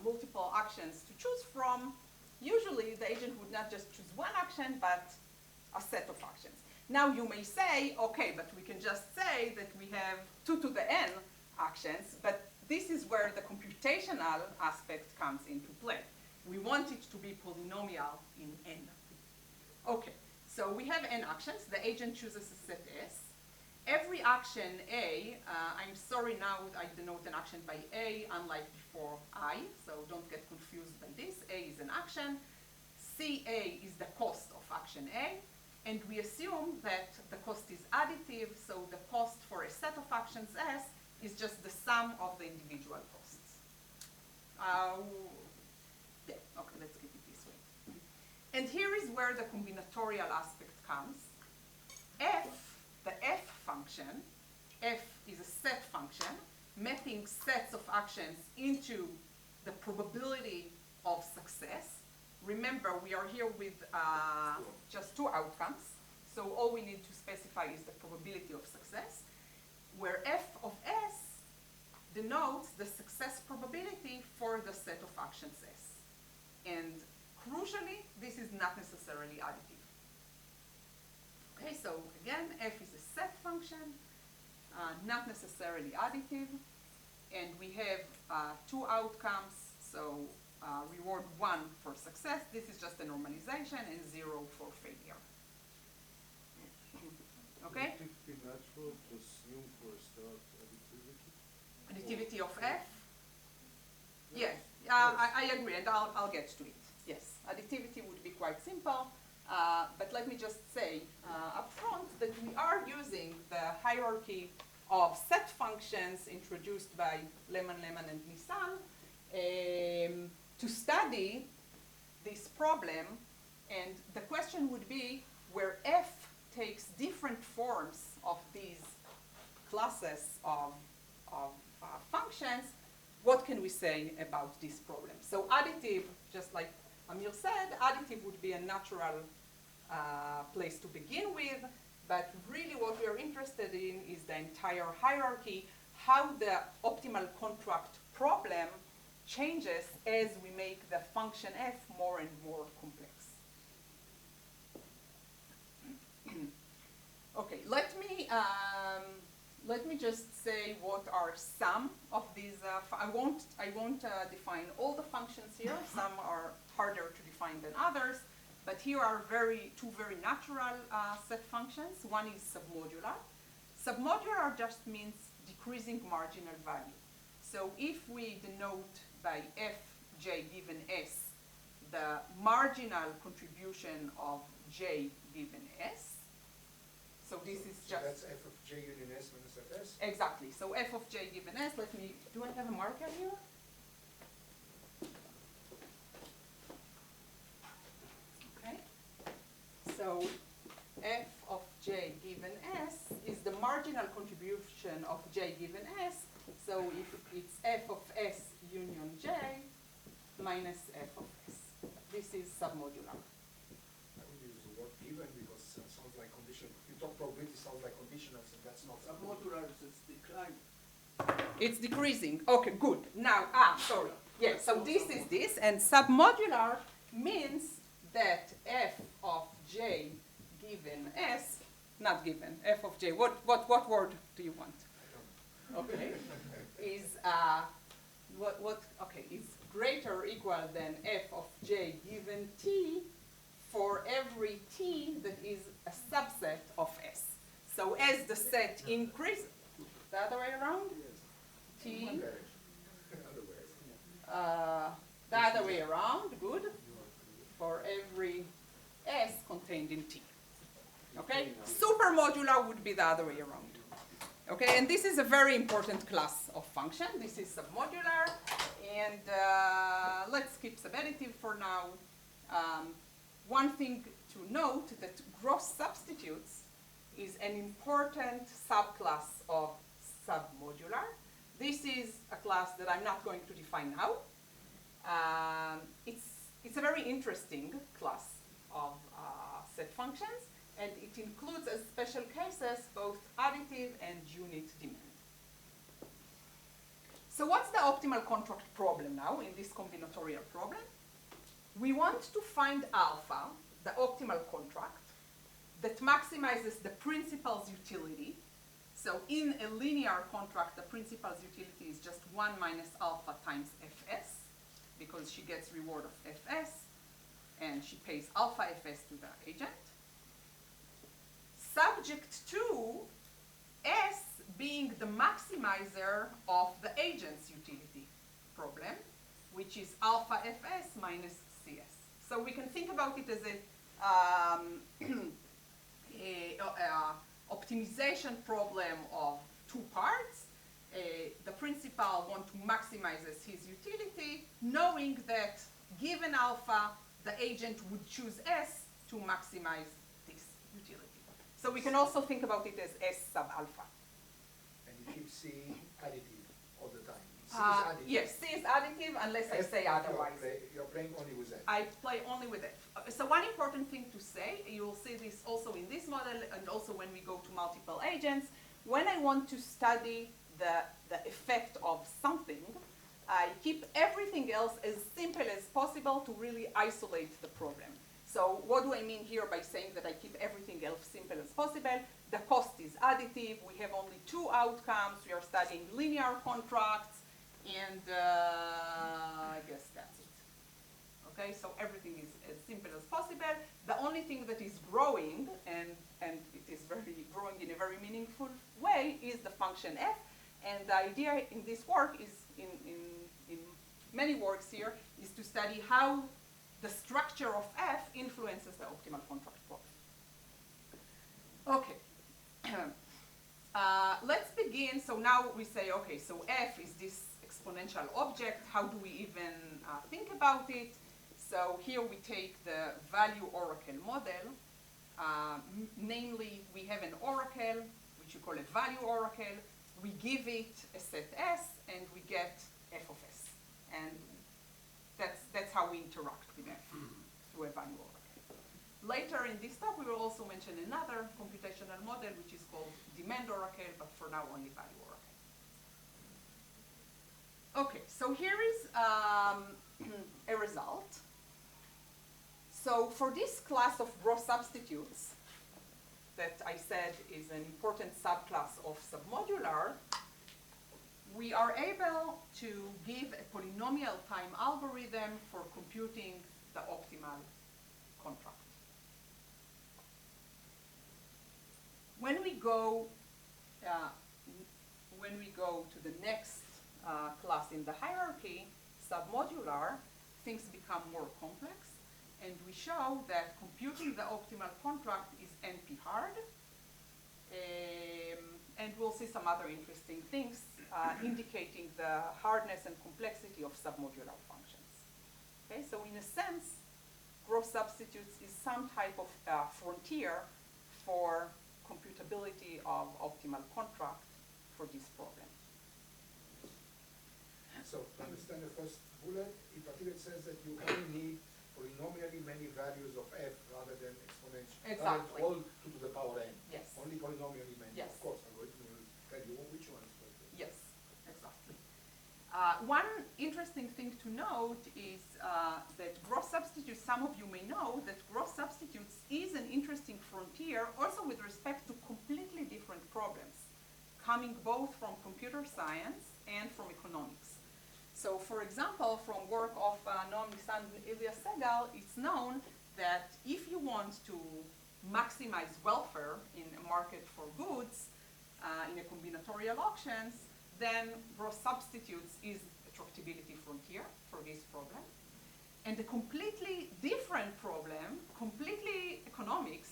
multiple actions to choose from, usually the agent would not just choose one action, but a set of actions. Now you may say, okay, but we can just say that we have 2 to the n actions, but this is where the computational aspect comes into play. We want it to be polynomial in n. Okay, so we have n actions. The agent chooses a set S. Every action A, I'm sorry now I denote an action by A, unlike before I, so don't get confused by this. A is an action. CA is the cost of action A, and we assume that the cost is additive, so the cost for a set of actions S is just the sum of the individual costs. Yeah, okay, let's keep it this way. And here is where the combinatorial aspect comes. The F function, F is a set function, mapping sets of actions into the probability of success. Remember, we are here with just 2 outcomes, so all we need to specify is the probability of success, where F of S denotes the success probability for the set of actions S. And crucially, this is not necessarily additive. Okay, so again, F is a set function, not necessarily additive, and we have 2 outcomes, so reward 1 for success, this is just a normalization, and 0 for failure. Okay? Would it be natural to assume for a start additivity? Additivity of F? Yes. Yes, I agree, and I'll get to it. Yes, additivity would be quite simple, but let me just say up front that we are using the hierarchy of set functions introduced by Lehmann and Nisal to study this problem, and the question would be where F takes different forms of these classes of functions, what can we say about this problem? So additive, just like Amir said, additive would be a natural place to begin with, but really what we are interested in is the entire hierarchy, how the optimal contract problem changes as we make the function f more and more complex. Okay, let me just say what are some of these. I won't define all the functions here. Some are harder to define than others, but here are two very natural set functions. One is submodular. Submodular just means decreasing marginal value. So if we denote by fj given s the marginal contribution of j given s, so this is So just... that's f of j union s minus f s? Exactly. So f of j given s, do I have a marker here? Okay. So f of j given s is the marginal contribution of j given s. So if it's f of s union j minus f of s. This is submodular. I would use the word given because it sounds like condition. You talk probability, sounds like conditionals, and that's not Submodular is decline. It's decreasing. Okay, good. Now, sorry. Yes, so this is this, and submodular means that f of j given s, not given, f of j, what word do you want? Okay, is is greater or equal than f of j given t for every t that is a subset of s. So as the set increases, the other way around? T, the other way around, good, for every s contained in t. Okay, supermodular would be the other way around. Okay, and this is a very important class of function. This is submodular, and let's skip subadditive for now. One thing to note that gross substitutes is an important subclass of submodular. This is a class that I'm not going to define now. It's a very interesting class of set functions, and it includes as special cases both additive and unit demand. So what's the optimal contract problem now in this combinatorial problem? We want to find alpha, the optimal contract, that maximizes the principal's utility. So in a linear contract, the principal's utility is just 1 minus alpha times fs, because she gets reward of fs, and she pays alpha fs to the agent. Subject to s being the maximizer of the agent's utility problem, which is alpha fs minus cs. So we can think about it as a optimization problem of two parts. The principal wants to maximize his utility, knowing that given alpha, the agent would choose s to maximize this utility. So we can also think about it as s sub alpha. And you keep C additive all the time. C is additive. Yes, C is additive unless I say otherwise. You're playing only with that. I play only with it. So one important thing to say, you will see this also in this model and also when we go to multiple agents. When I want to study the effect of something, I keep everything else as simple as possible to really isolate the problem. So what do I mean here by saying that I keep everything else simple as possible? The cost is additive. We have only two outcomes. We are studying linear contracts, and I guess that's it. Okay, so everything is as simple as possible. The only thing that is growing, and it is very growing in a very meaningful way, is the function f. And the idea in this work is, in many works here, is to study how the structure of f influences the optimal contract problem. Okay. Let's begin. So now we say, okay, so f is this exponential object. How do we even think about it? So here we take the value oracle model. Namely, we have an oracle, which you call a value oracle. We give it a set S, and we get f of s. And that's how we interact with f, through a value oracle. Later in this talk, we will also mention another computational model, which is called demand oracle, but for now only value oracle. Okay, so here is a result. So for this class of gross substitutes that I said is an important subclass of submodular, we are able to give a polynomial time algorithm for computing the optimal contract. When we go to the next class in the hierarchy, submodular, things become more complex, and we show that computing the optimal contract is NP hard, and we'll see some other interesting things indicating the hardness and complexity of submodular functions. Okay, so in a sense, gross substitutes is some type of frontier for computability of optimal contract for this problem. So to understand the first bullet, it particularly says that you only need polynomially many values of f rather than exponential. Exactly. All 2 to the power n. Yes. Only polynomially many. Yes. Of course, algorithm will tell you which ones. Yes, exactly. One interesting thing to note is that gross substitutes, some of you may know that gross substitutes is an interesting frontier also with respect to completely different problems, coming both from computer science and from economics. So for example, from work of Noam Nisan and Ilya Segal, it's known that if you want to maximize welfare in a market for goods, in a combinatorial auctions, then gross substitutes is a tractability frontier for this problem. And a completely different problem, completely economics,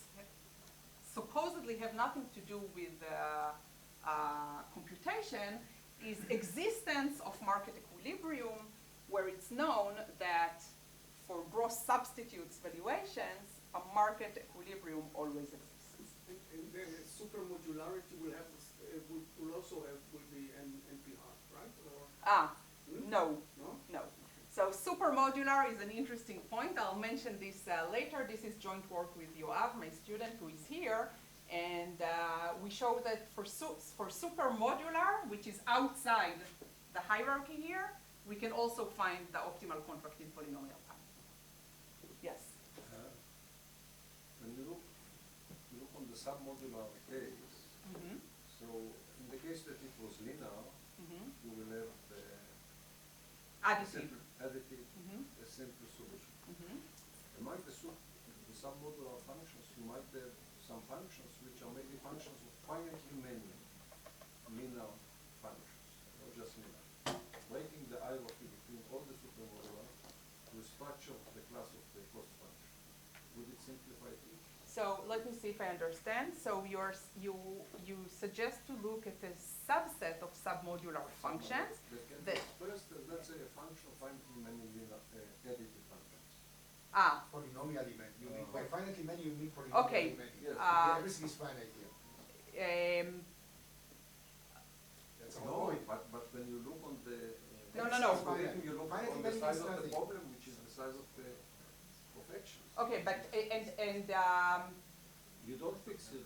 supposedly have nothing to do with computation, is existence of market equilibrium, where it's known that for gross substitutes valuations, a market equilibrium always exists. And the supermodularity will have will also have will be NP-hard, right? Or No, no? no. So supermodular is an interesting point. I'll mention this later. This is joint work with Yoav, my student who is here. And we show that for supermodular, which is outside the hierarchy here, we can also find the optimal contract in polynomial time. Yes? When you look on the submodular case, so in the case that it was linear, you will have the Additive. additive, a simple solution. Among the submodular functions, you might have some functions which are maybe functions of finitely many linear functions, not just linear. Breaking the hierarchy between all the supermodular to structure the class of the cost function. Would it simplify it? So let me see if I understand. So you suggest to look at a subset of submodular functions. First, let's say a function of finitely many linear additive functions. Polynomially many. You mean by finitely many, you mean polynomially Okay. many. Yes. Everything is finite here. That's our No, point. but when you look on the No. algorithm, you look Finitely on the many size is of the nothing. problem, which is the size of actions. Okay, but You don't fix the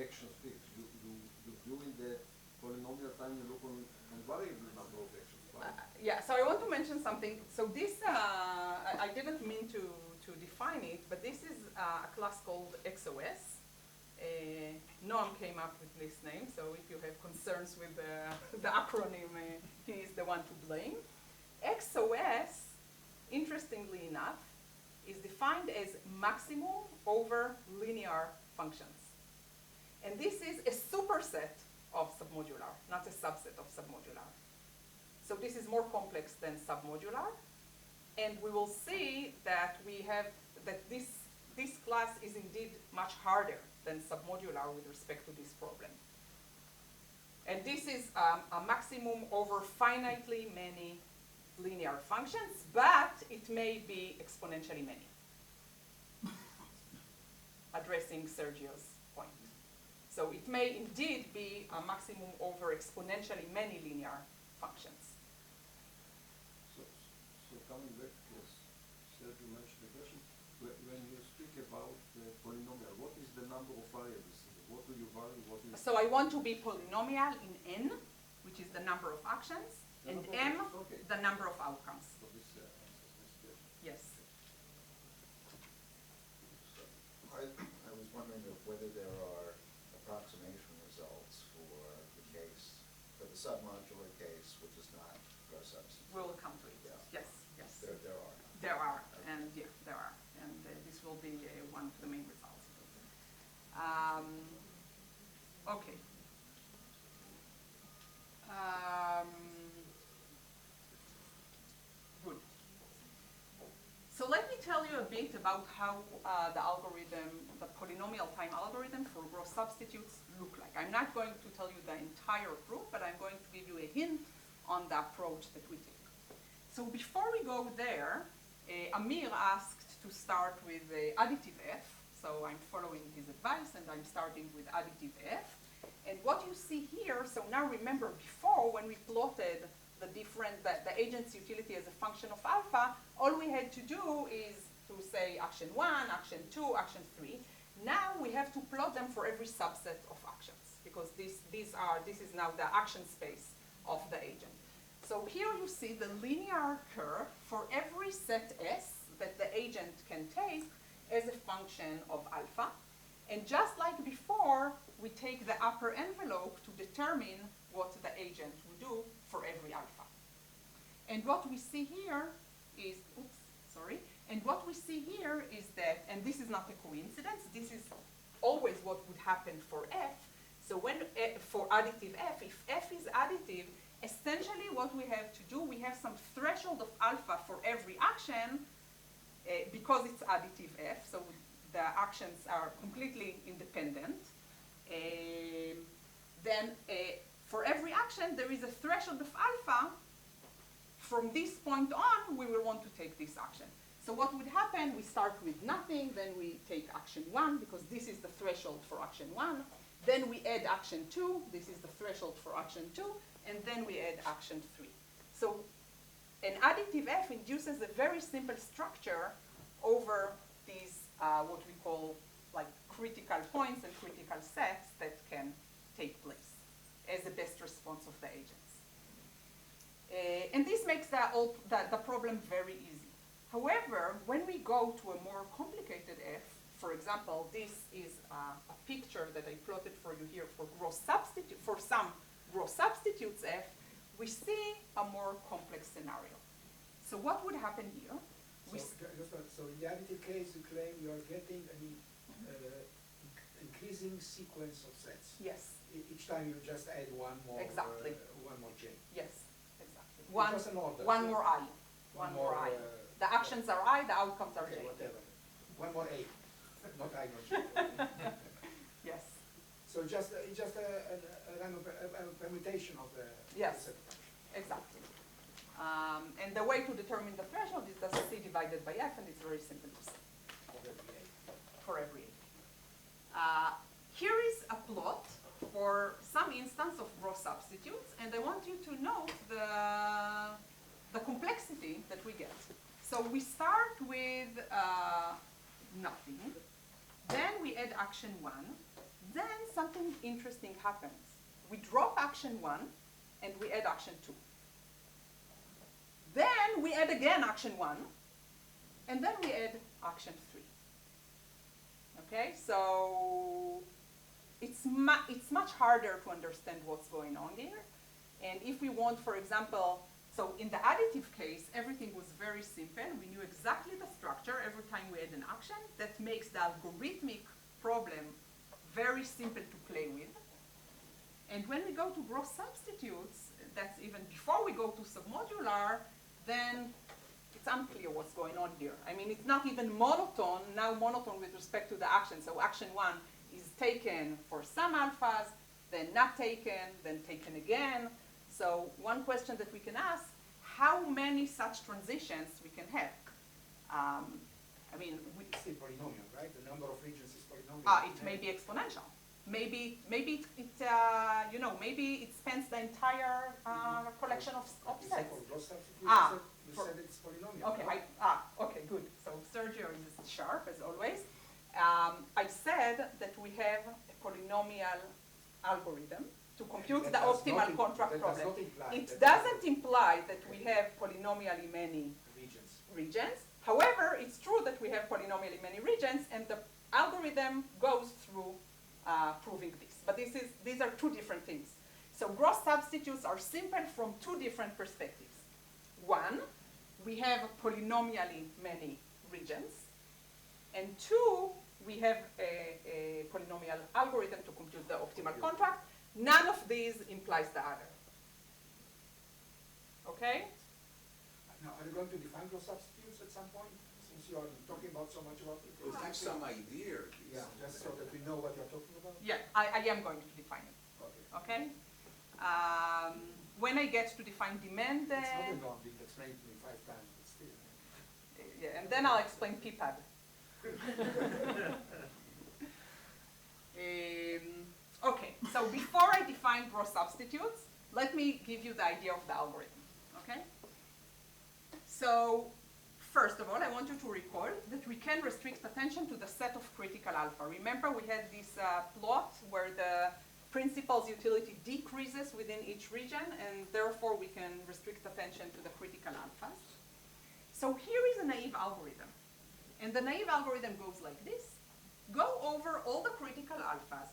actions fixed. You do in the polynomial time, you look on variable number of actions. Right? yeah. So I want to mention something. So this I didn't mean to define it, but this is a class called XOS. Noam came up with this name, so if you have concerns with the acronym, he is the one to blame. XOS, interestingly enough, is defined as maximum over linear functions. And this is a superset of submodular, not a subset of submodular. So this is more complex than submodular. And we will see that this class is indeed much harder than submodular with respect to this problem. And this is a maximum over finitely many linear functions, but it may be exponentially many. Addressing Sergio's point. So it may indeed be a maximum over exponentially many linear functions. So coming back, yes, Sergio mentioned the question. When you speak about the polynomial, what is the number of variables? What do you value? What is So I want to be polynomial in n, which is the number of actions, and m, okay. the number of outcomes. So this answers this question. Yes. I was wondering whether there are approximation results for the case, for the submodular case, which is not gross substitute. We'll come to it. Yeah. Yes, yes. There are. There are, and yeah, there are. And this will be one of the main results. Okay. Good. So let me tell you a bit about how the algorithm, the polynomial time algorithm for gross substitutes look like. I'm not going to tell you the entire proof, but I'm going to give you a hint on the approach that we take. So before we go there, Amir asked to start with additive F. So I'm following his advice and I'm starting with additive F. And what you see here, so now remember before when we plotted the agent's utility as a function of alpha, all we had to do is to say action 1, action 2, action 3. Now we have to plot them for every subset of actions because this is now the action space of the agent. So here you see the linear curve for every set S that the agent can take as a function of alpha. And just like before, we take the upper envelope to determine what the agent will do for every alpha. And what we see here is, and what we see here is that, and this is not a coincidence, this is always what would happen for F. So when, for additive F, if F is additive, essentially what we have to do, we have some threshold of alpha for every action, because it's additive F, so the actions are completely independent. Then for every action, there is a threshold of alpha. From this point on, we will want to take this action. So what would happen, we start with nothing, then we take action 1, because this is the threshold for action 1. Then we add action 2, this is the threshold for action 2, and then we add action 3. So an additive F induces a very simple structure over these, what we call like critical points and critical sets that can take place as the best response of the agents. And this makes the problem very easy. However, when we go to a more complicated F, for example, this is a picture that I plotted for you here for some gross substitutes F, we see a more complex scenario. So what would happen here? So in the additive case, you claim you are getting an increasing sequence of sets. Yes. Each time you just add one more. Exactly. One more J. Yes, exactly. Just an order. One more I. One more I. The actions are I, the outcomes are Okay, J. whatever. One more A, not I, not J. Yes. So just a permutation of the Yes. set function. Exactly. And the way to determine the threshold is the C divided by F, and it's very simple to see for every A. Here is a plot for some instance of gross substitutes, and I want you to note the complexity that we get. So we start with nothing, then we add action 1, then something interesting happens. We drop action 1, and we add action 2. Then we add again action 1, and then we add action 3. Okay, so it's much harder to understand what's going on here. And if we want, for example, So in the additive case, everything was very simple. We knew exactly the structure every time we add an action. That makes the algorithmic problem very simple to play with. And when we go to gross substitutes, that's even before we go to submodular, then it's unclear what's going on here. I mean, it's not even monotone, now monotone with respect to the action. So action 1 is taken for some alphas, then not taken, then taken again. So one question that we can ask, how many such transitions we can have? I mean, It's still polynomial, right? The number of regions is polynomial. it may be exponential. Maybe maybe it spans the entire collection of You said sets. for gross substitutes, Ah, you for- said it's polynomial. Okay, no? okay, good. So Sergio is sharp as always. I said that we have a polynomial algorithm to compute That the does optimal not contract that does problem. not imply It that doesn't imply that we have polynomially many regions. regions. However, it's true that we have polynomially many regions, and the algorithm goes through proving this. But these are two different things. So gross substitutes are simple from two different perspectives. One, we have polynomially many regions. And two, we have a polynomial algorithm to compute the optimal contract. None of these implies the other. Okay? Now, are you going to define gross substitutes at some point? Since you are talking about so much about it. Give some idea, at least. Yeah, just so that we know what you're talking about. Yeah, I am going to define it. Okay. Okay? When I get to define demand, It's not a long, you've explained to me 5 times, but still. yeah, and then I'll explain PPAD. Okay, so before I define gross substitutes, let me give you the idea of the algorithm, okay? So, first of all, I want you to recall that we can restrict attention to the set of critical alpha. Remember we had this plot where the principal's utility decreases within each region, and therefore we can restrict attention to the critical alphas. So here is a naive algorithm. And the naive algorithm goes like this. Go over all the critical alphas,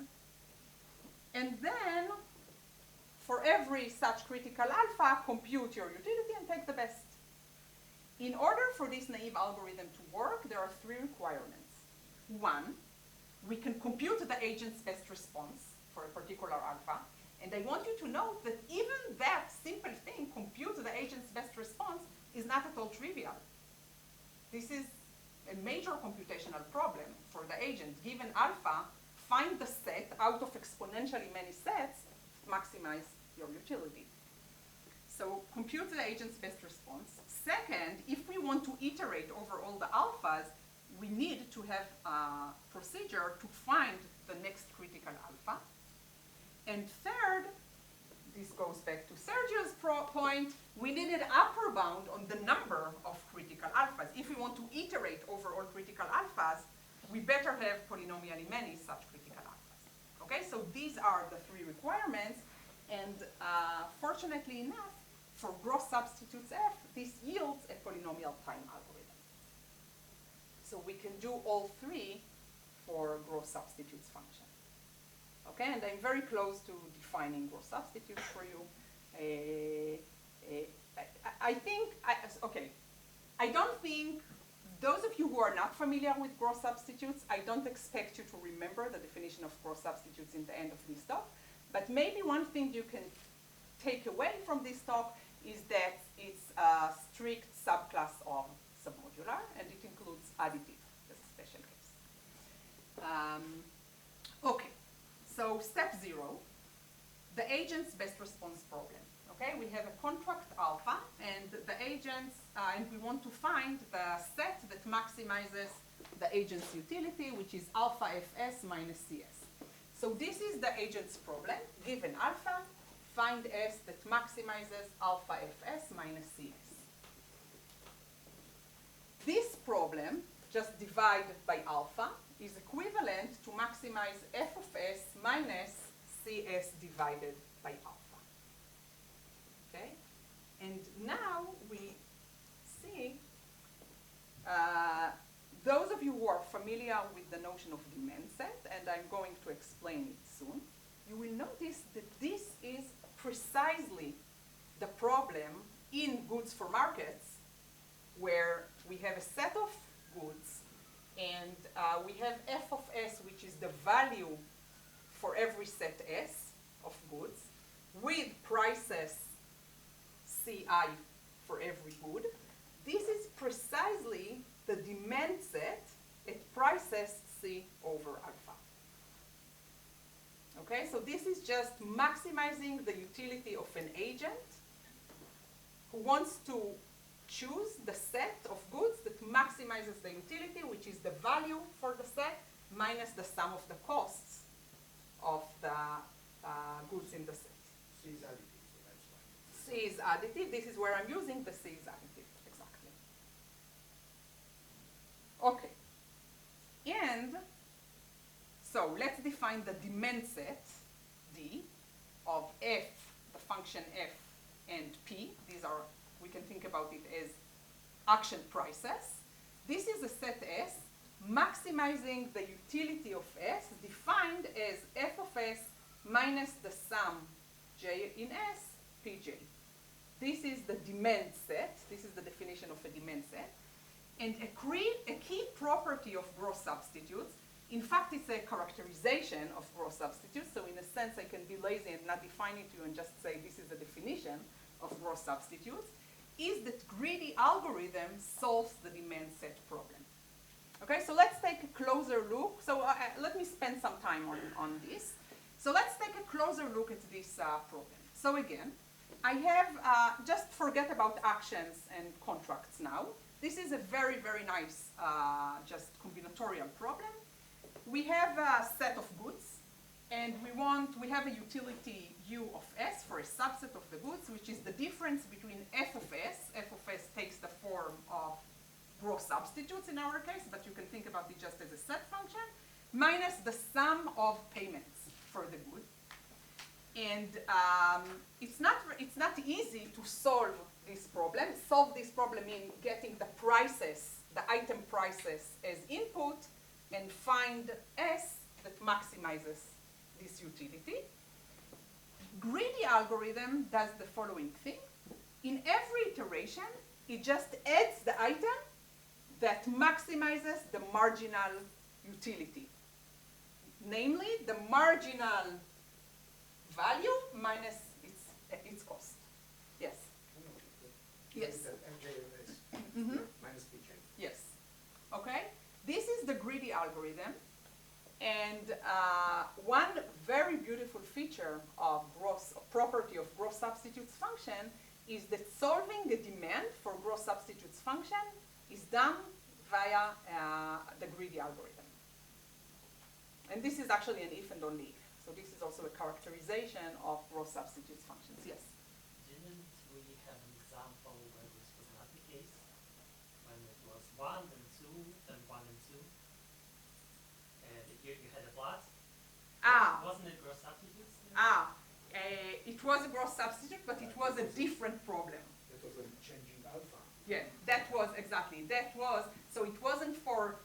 and then for every such critical alpha, compute your utility and take the best. In order for this naive algorithm to work, there are 3 requirements. 1, we can compute the agent's best response for a particular alpha. And I want you to note that even that simple thing, compute the agent's best response, is not at all trivial. This is a major computational problem for the agent. Given alpha, find the set out of exponentially many sets, maximize your utility. So compute the agent's best response. Second, if we want to iterate over all the alphas, we need to have a procedure to find the next critical alpha. And third, this goes back to Sergio's point, we need an upper bound on the number of critical alphas. If we want to iterate over all critical alphas, we better have polynomially many such critical alphas. Okay, so these are the 3 requirements, and fortunately enough, for gross substitutes F, this yields a polynomial time algorithm. So we can do all 3 for gross substitutes function. Okay, and I'm very close to defining gross substitutes for you. I don't think, those of you who are not familiar with gross substitutes, I don't expect you to remember the definition of gross substitutes in the end of this talk, but maybe one thing you can take away from this talk is that it's a strict subclass of submodular, and it includes additive as a special case. Okay. So step 0, the agent's best response problem. Okay, we have a contract alpha, and the agents, and we want to find the set that maximizes the agent's utility, which is alpha fs minus cs. So this is the agent's problem. Given alpha, find s that maximizes alpha fs minus cs. This problem, just divide by alpha, is equivalent to maximize f of s minus cs divided by alpha. Okay? And now we see, those of you who are familiar with the notion of demand set, and I'm going to explain it soon, you will notice that this is precisely the problem in goods for markets, where we have a set of goods, and we have f of s, which is the value for every set s of goods, with prices ci for every good. This is precisely the demand set at prices c over alpha. Okay, so this is just maximizing the utility of an agent who wants to choose the set of goods that maximizes the utility, which is the value for the set minus the sum of the costs of the goods in the set. C is additive, so that's why. C is additive. This is where I'm using the C is additive, exactly. Okay. And so let's define the demand set, D, of f, the function f, and p. These are, we can think about it as action prices. This is a set S maximizing the utility of S, defined as f of S minus the sum j in S, pj. This is the demand set. This is the definition of a demand set. And a key property of gross substitutes, in fact, it's a characterization of gross substitutes, so in a sense I can be lazy and not define it to you and just say this is the definition of gross substitutes, is that greedy algorithm solves the demand set problem. Okay, so let's take a closer look. So let me spend some time on this. So let's take a closer look at this problem. So again, I have, just forget about actions and contracts now. This is a very, very nice just combinatorial problem. We have a set of goods, and we have a utility u of s for a subset of the goods, which is the difference between f of s. F of s takes the form of gross substitutes in our case, but you can think about it just as a set function, minus the sum of payments for the good. And it's not easy to solve this problem. Solve this problem in getting the prices, the item prices as input, and find S that maximizes this utility. Greedy algorithm does the following thing. In every iteration, it just adds the item that maximizes the marginal utility. Namely, the marginal value minus its cost. Yes? Yes. MJ of S minus PJ. Yes. Okay? This is the greedy algorithm, and one very beautiful feature of property of gross substitutes function is that solving the demand for gross substitutes function is done via the greedy algorithm. And this is actually an if and only if. So this is also a characterization of gross substitutes functions. Yes? Didn't we have an example where this was not the case? When it was 1, then 2, then 1 and 2? And you had a plot? Wasn't it gross substitutes? It was a gross substitute, but it was a different problem. That was when changing alpha. Yeah, that was exactly. So it wasn't for,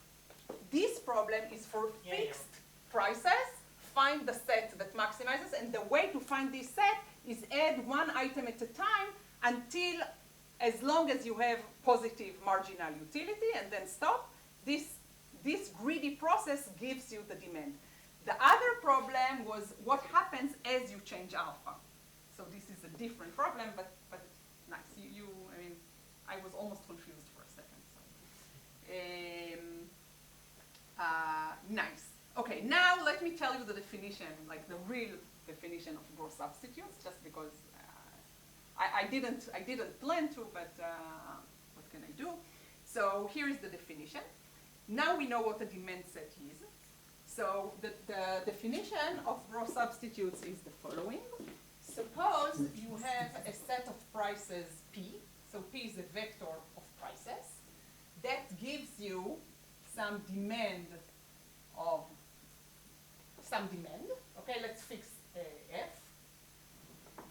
this problem is for fixed prices, find the set that maximizes, and the way to find this set is add one item at a time until, as long as you have positive marginal utility, and then stop. This greedy process gives you the demand. The other problem was what happens as you change alpha. So this is a different problem, but nice. I mean, I was almost confused for a second. So. Nice. Okay, now let me tell you the definition, like the real definition of gross substitutes, just because I didn't plan to, but what can I do? So here is the definition. Now we know what a demand set is. So the definition of gross substitutes is the following. Suppose you have a set of prices P. So P is a vector of prices. That gives you some demand of some demand. Okay, let's fix F.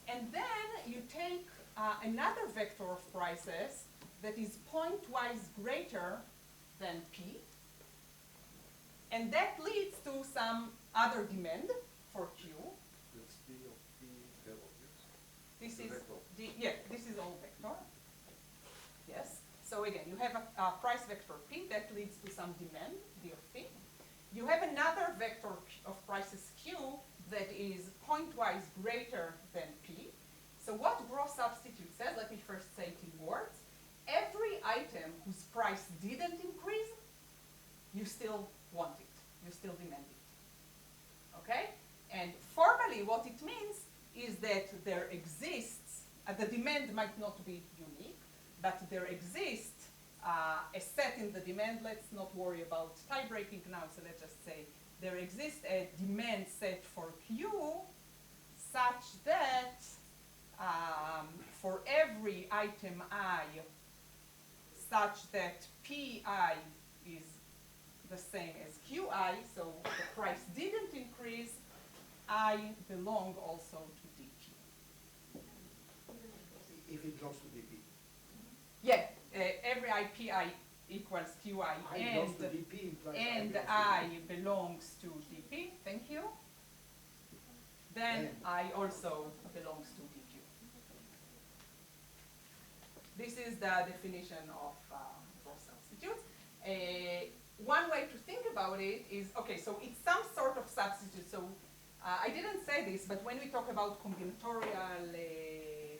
And then you take another vector of prices that is pointwise greater than P. And that leads to some other demand for Q. That's P of P, This is vector. this is all vector. have a price vector P that leads to some demand, D of P. You have another vector of prices Q that is pointwise greater than P. So what gross substitute says, let me first say it in words. Every item whose price didn't increase, you still want it. You still demand it. Okay? And formally what it means is that there exists, the demand might not be unique, but there exists a set in the demand. Let's not worry about tie breaking now, so let's just say there exists a demand set for Q such that for every item I, such that Pi is the same as Qi, so the price didn't increase, I belong also to dQ. If it belongs to DP. Yeah, every IPI equals QI I belongs to DP implies and belongs to I DP. belongs to DP, thank you. Then I also belongs to DQ. This is the definition of gross substitutes. One way to think about it is, okay, so it's some sort of substitute. So I didn't say this, but when we talk about combinatorial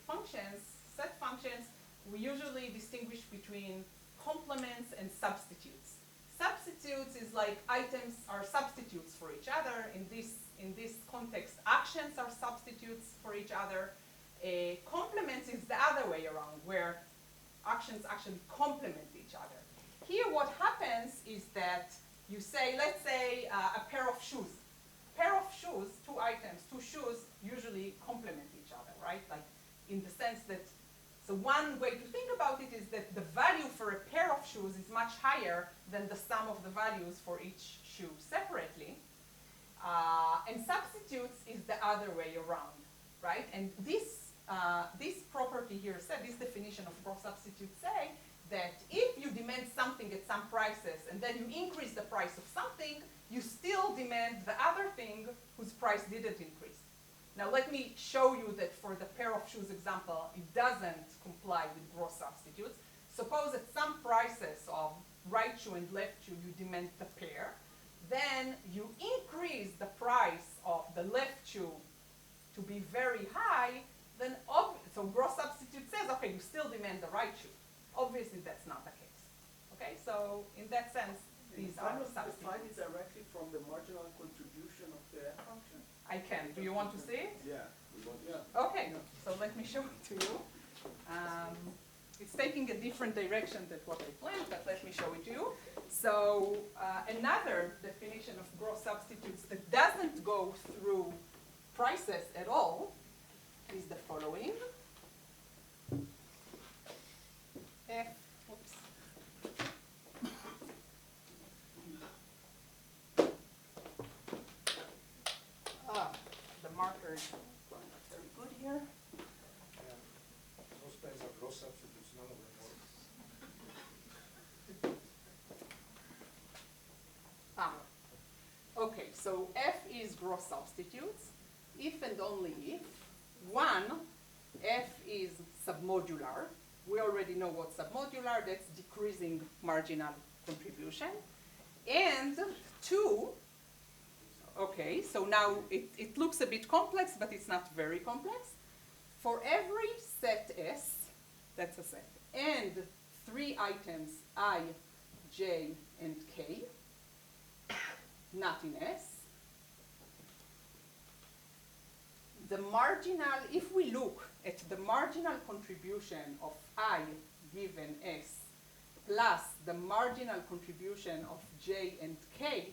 functions, set functions, we usually distinguish between complements and substitutes. Substitutes is like items are substitutes for each other. In this context, actions are substitutes for each other. Complements is the other way around, where actions actually complement each other. Here what happens is that you say, let's say a pair of shoes. Pair of shoes, two items, two shoes usually complement each other, right? Like in the sense that, so one way to think about it is that the value for a pair of shoes is much higher than the sum of the values for each shoe separately. And substitutes is the other way around, right? And this property here said, this definition of gross substitute say that if you demand something at some prices and then you increase the price of something, you still demand the other thing whose price didn't increase. Now let me show you that for the pair of shoes example, it doesn't comply with gross substitutes. Suppose at some prices of right shoe and left shoe, you demand the pair. Then you increase the price of the left shoe to be very high, then so gross substitute says, okay, you still demand the right shoe. Obviously that's not the case. Okay, so in that sense, these are substitutes. Define it directly from the marginal contribution of the function. I can. Do you want to see it? Yeah. We want, yeah. Okay, so let me show it to you. It's taking a different direction than what I planned, but let me show it to you. So another definition of gross substitutes that doesn't go through prices at all is the following. Whoops. The marker is not very good here. Those pens are gross substitutes, none of them work. Okay, so F is gross substitutes, if and only if. One, F is submodular. We already know what submodular, that's decreasing marginal contribution. And two, okay, so now it looks a bit complex, but it's not very complex. For every set S, that's a set, and three items I, J, and K, not in S, the marginal, if we look at the marginal contribution of I given S plus the marginal contribution of J and K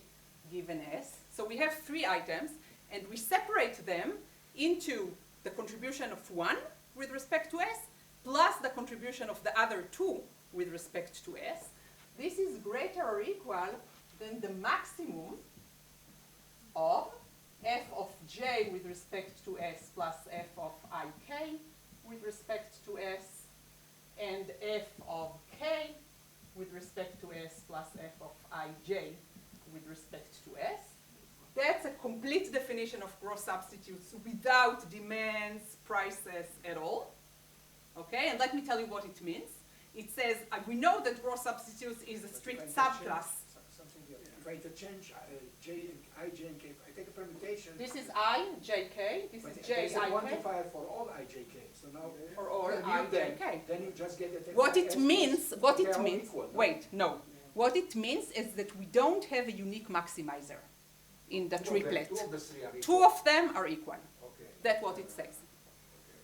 given S, so we have three items and we separate them into the contribution of one with respect to S plus the contribution of the other two with respect to S. This is greater or equal than the maximum of F of J with respect to S plus F of IK with respect to S, and F of K with respect to S plus F of IJ with respect to S. That's a complete definition of gross substitutes without demands, prices at all. Okay, and let me tell you what it means. it says, we know that gross substitutes is a strict subclass. Something else. If I interchange J and I, J and K, I take a permutation. This is I, J, K, this but is J, there's a I, K, quantifier for all I, J, K. So now, for all then I, you J, K. Then you just get the What it means, Equal, wait, no. What it means is that we don't have a unique maximizer in the triplet. Two of the three are equal. Two of them are equal. Okay. That's what it says.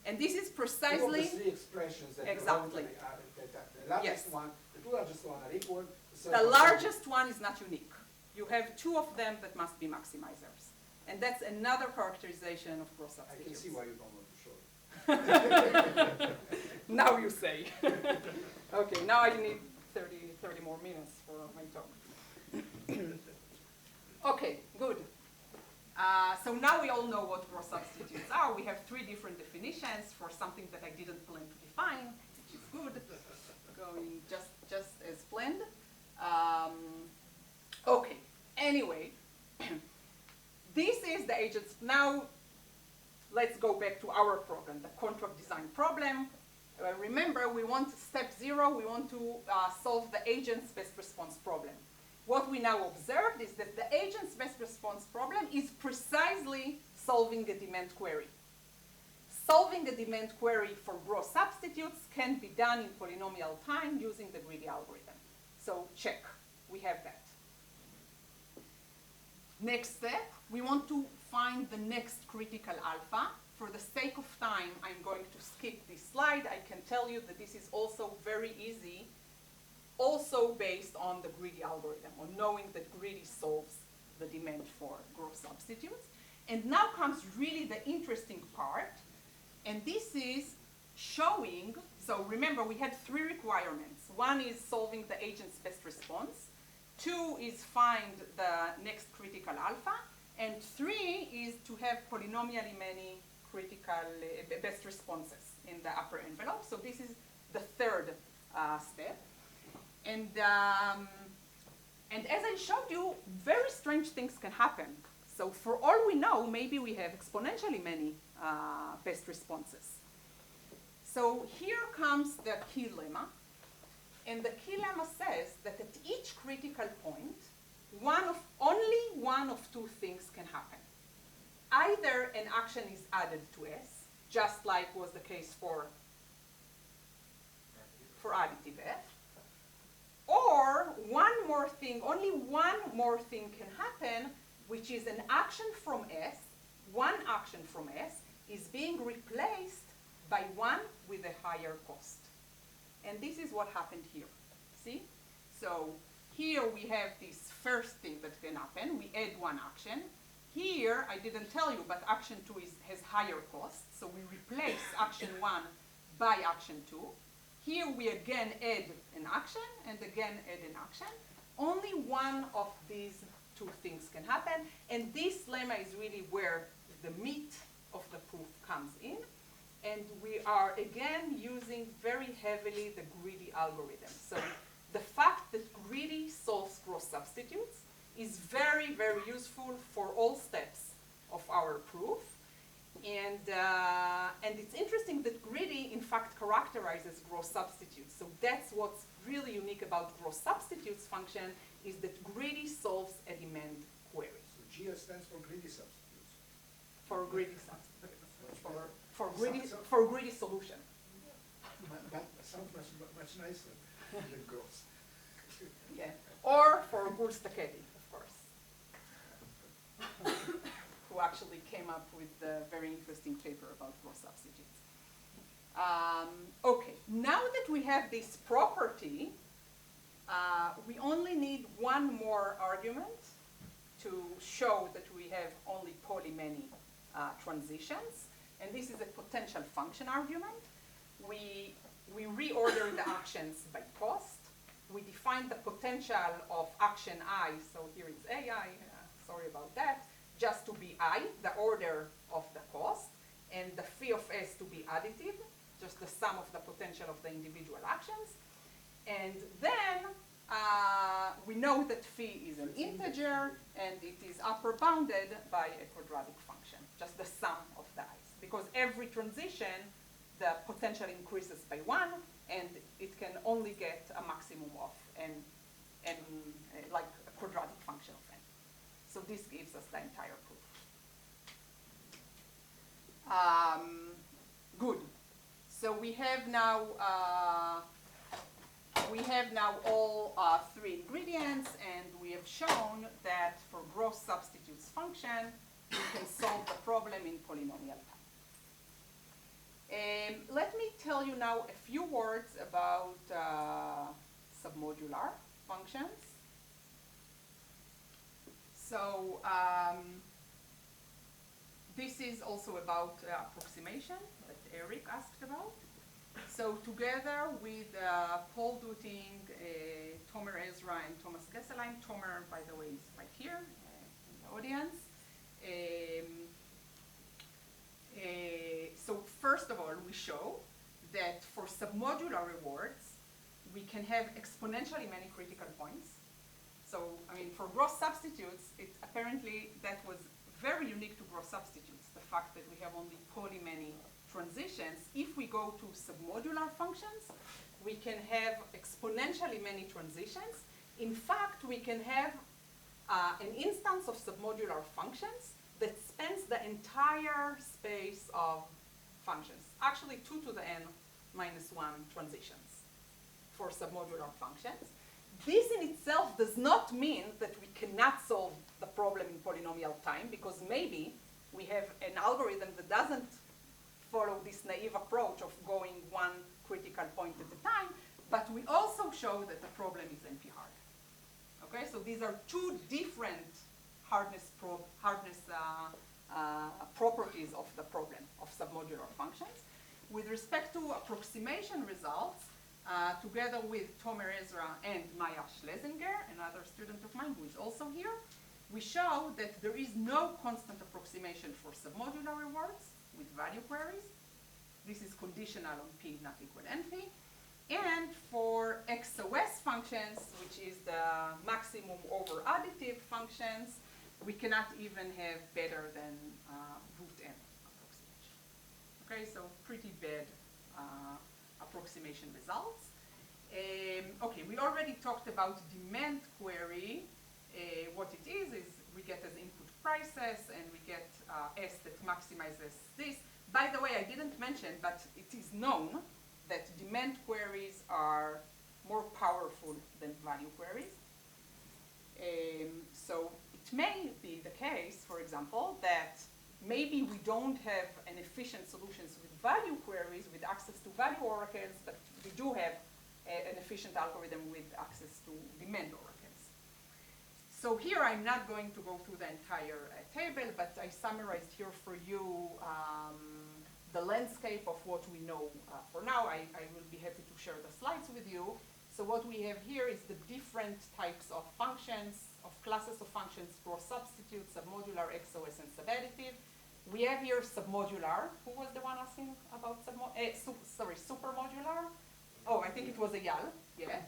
And this is Two of precisely, the three expressions that Exactly. the largest Yes. one, the two largest one are equal. the largest one is not unique. You have two of them that must be maximizers. And that's another characterization of gross I substitutes. can see why you don't want to show it. Now you say. Okay, now I need 30 more minutes for my talk. Okay, good. So now we all know what gross substitutes are. We have three different definitions for something that I didn't plan to define, which is good. Going just as planned. Okay, anyway, this is the agents. Now let's go back to our problem, the contract design problem. Remember, we want step 0, we want to solve the agent's best response problem. What we now observed is that the agent's best response problem is precisely solving a demand query. Solving a demand query for gross substitutes can be done in polynomial time using the greedy algorithm. So check, we have that. Next step, we want to find the next critical alpha. For the sake of time, I'm going to skip this slide. I can tell you that this is also very easy, also based on the greedy algorithm, on knowing that greedy solves the demand for gross substitutes. And now comes really the interesting part, and this is showing, so remember we had 3 requirements. 1 is solving the agent's best response, 2 is find the next critical alpha, and 3 is to have polynomially many critical best responses in the upper envelope. So this is the 3rd step. And as I showed you, very strange things can happen. So for all we know, maybe we have exponentially many best responses. So here comes the key lemma. And the key lemma says that at each critical point, only one of 2 things can happen. Either an action is added to S, just like was the case for additive F, or only one more thing can happen, which is an action from S, one action from S is being replaced by one with a higher cost. And this is what happened here. See? So here we have this first thing that can happen. We add one action. Here, I didn't tell you, but action 2 has higher cost. So we replace action 1 by action 2. Here we again add an action and again add an action. Only one of these 2 things can happen. And this lemma is really where the meat of the proof comes in. And we are again using very heavily the greedy algorithm. So the fact that greedy solves gross substitutes is very, very useful for all steps of our proof. And it's interesting that greedy, in fact, characterizes gross substitutes. So that's what's really unique about gross substitutes function, is that greedy solves a demand query. So GS stands for greedy substitutes. For greedy substitutes. For greedy solution. That sounds much nicer than gross. Yeah. Or for Gul-Stakedi, of course, who actually came up with a very interesting paper about gross substitutes. Okay, now that we have this property, we only need one more argument to show that we have only poly-many transitions, and this is a potential function argument. We reorder the actions by cost. We define the potential of action I, so here it's AI, sorry about that, just to be I, the order of the cost, and the phi of S to be additive, just the sum of the potential of the individual actions. And then we know that phi is an integer, and it is upper bounded by a quadratic function, just the sum of the i's. Because every transition, the potential increases by 1, and it can only get a maximum of n, like a quadratic function of n. So this gives us the entire proof. Good. So we have now all 3 ingredients, and we have shown that for gross substitutes function, we can solve the problem in polynomial time. Let me tell you now a few words about submodular functions. So this is also about approximation that Eric asked about. So together with Paul Dutting, Tomer Ezra, and Thomas Kesselheim, Tomer, by the way, is right here in the audience. So first of all, we show that for submodular rewards, we can have exponentially many critical points. So, I mean, for gross substitutes, apparently that was very unique to gross substitutes, the fact that we have only poly-many transitions. If we go to submodular functions, we can have exponentially many transitions. In fact, we can have an instance of submodular functions that spans the entire space of functions. Actually, 2 to the n minus 1 transitions for submodular functions. This in itself does not mean that we cannot solve the problem in polynomial time, because maybe we have an algorithm that doesn't follow this naive approach of going 1 critical point at a time, but we also show that the problem is NP-hard. Okay, so these are 2 different hardness properties of the problem of submodular functions. With respect to approximation results, together with Tomer Ezra and Maya Schlesinger, another student of mine who is also here, we show that there is no constant approximation for submodular rewards with value queries. This is conditional on p not equal NP. And for XOS functions, which is the maximum over additive functions, we cannot even have better than root n approximation. Okay, so pretty bad approximation results. Okay, we already talked about demand query. What it is we get as input prices, and we get S that maximizes this. By the way, I didn't mention, but it is known that demand queries are more powerful than value queries. So it may be the case, for example, that maybe we don't have an efficient solutions with value queries with access to value oracles, but we do have an efficient algorithm with access to demand oracles. So here I'm not going to go through the entire table, but I summarized here for you the landscape of what we know for now. I will be happy to share the slides with you. So what we have here is the different types of functions, of classes of functions for substitute, submodular, XOS, and subadditive. We have here submodular. Who was the one asking about supermodular? Oh, I think it was Eyal, yeah.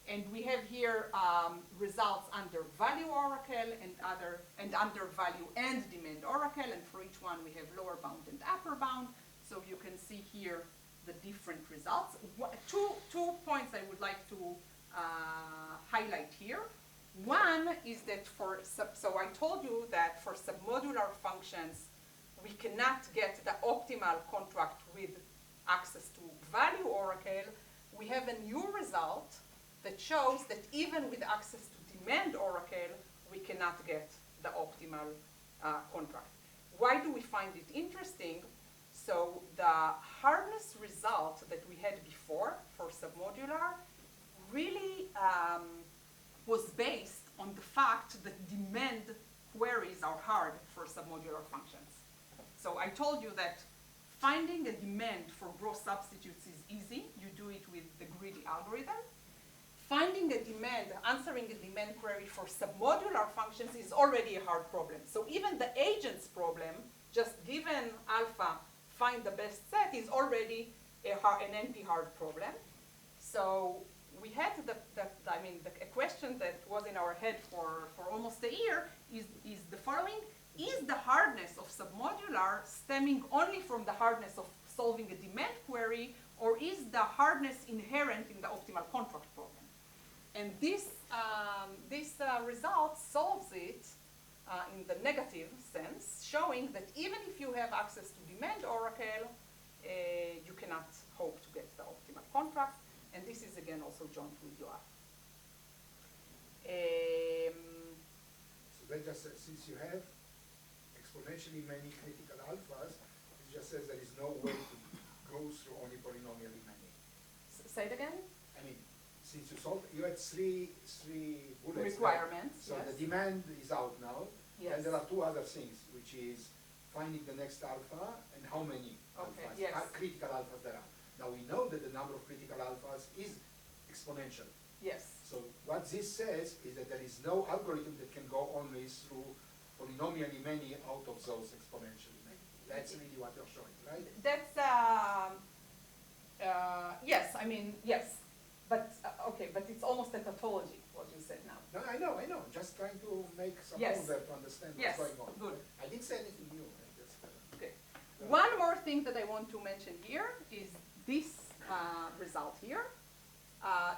And we have here results under value oracle and under value and demand oracle, and for each one we have lower bound and upper bound. So you can see here the different results. Two points I would like to highlight here. One is that so I told you that for submodular functions, we cannot get the optimal contract with access to value oracle. We have a new result that shows that even with access to demand oracle, we cannot get the optimal contract. Why do we find it interesting? So the hardness result that we had before for submodular really was based on the fact that demand queries are hard for submodular functions. So I told you that finding a demand for gross substitutes is easy. You do it with the greedy algorithm. Finding a demand, answering a demand query for submodular functions is already a hard problem. So even the agents problem, just given alpha, find the best set, is already an NP-hard problem. So we had a question that was in our head for almost a year is the following: is the hardness of submodular stemming only from the hardness of solving a demand query, or is the hardness inherent in the optimal contract problem? And this result solves it in the negative sense, showing that even if you have access to demand oracle, you cannot hope to get the optimal contract. And this is again also joined with Yoav. So that just says, since you have exponentially many critical alphas, it just says there is no way to go through only polynomially many. Say it again? I mean, since you had three bullets. Requirements, So yes. the demand is out now. Yes. And there are two other things, which is finding the next alpha and how many Okay, alphas, yes. critical alphas there are. Now we know that the number of critical alphas is exponential. Yes. So what this says is that there is no algorithm that can go only through polynomially many out of those exponentially many. That's really what you're showing, right? That's, yes, I mean, yes. But, okay, but it's almost a tautology, what you said now. No, I know. Just trying to make some Yes. order to understand Yes, what's going on. good. I didn't say anything new. I just, Okay. One more thing that I want to mention here is this result here.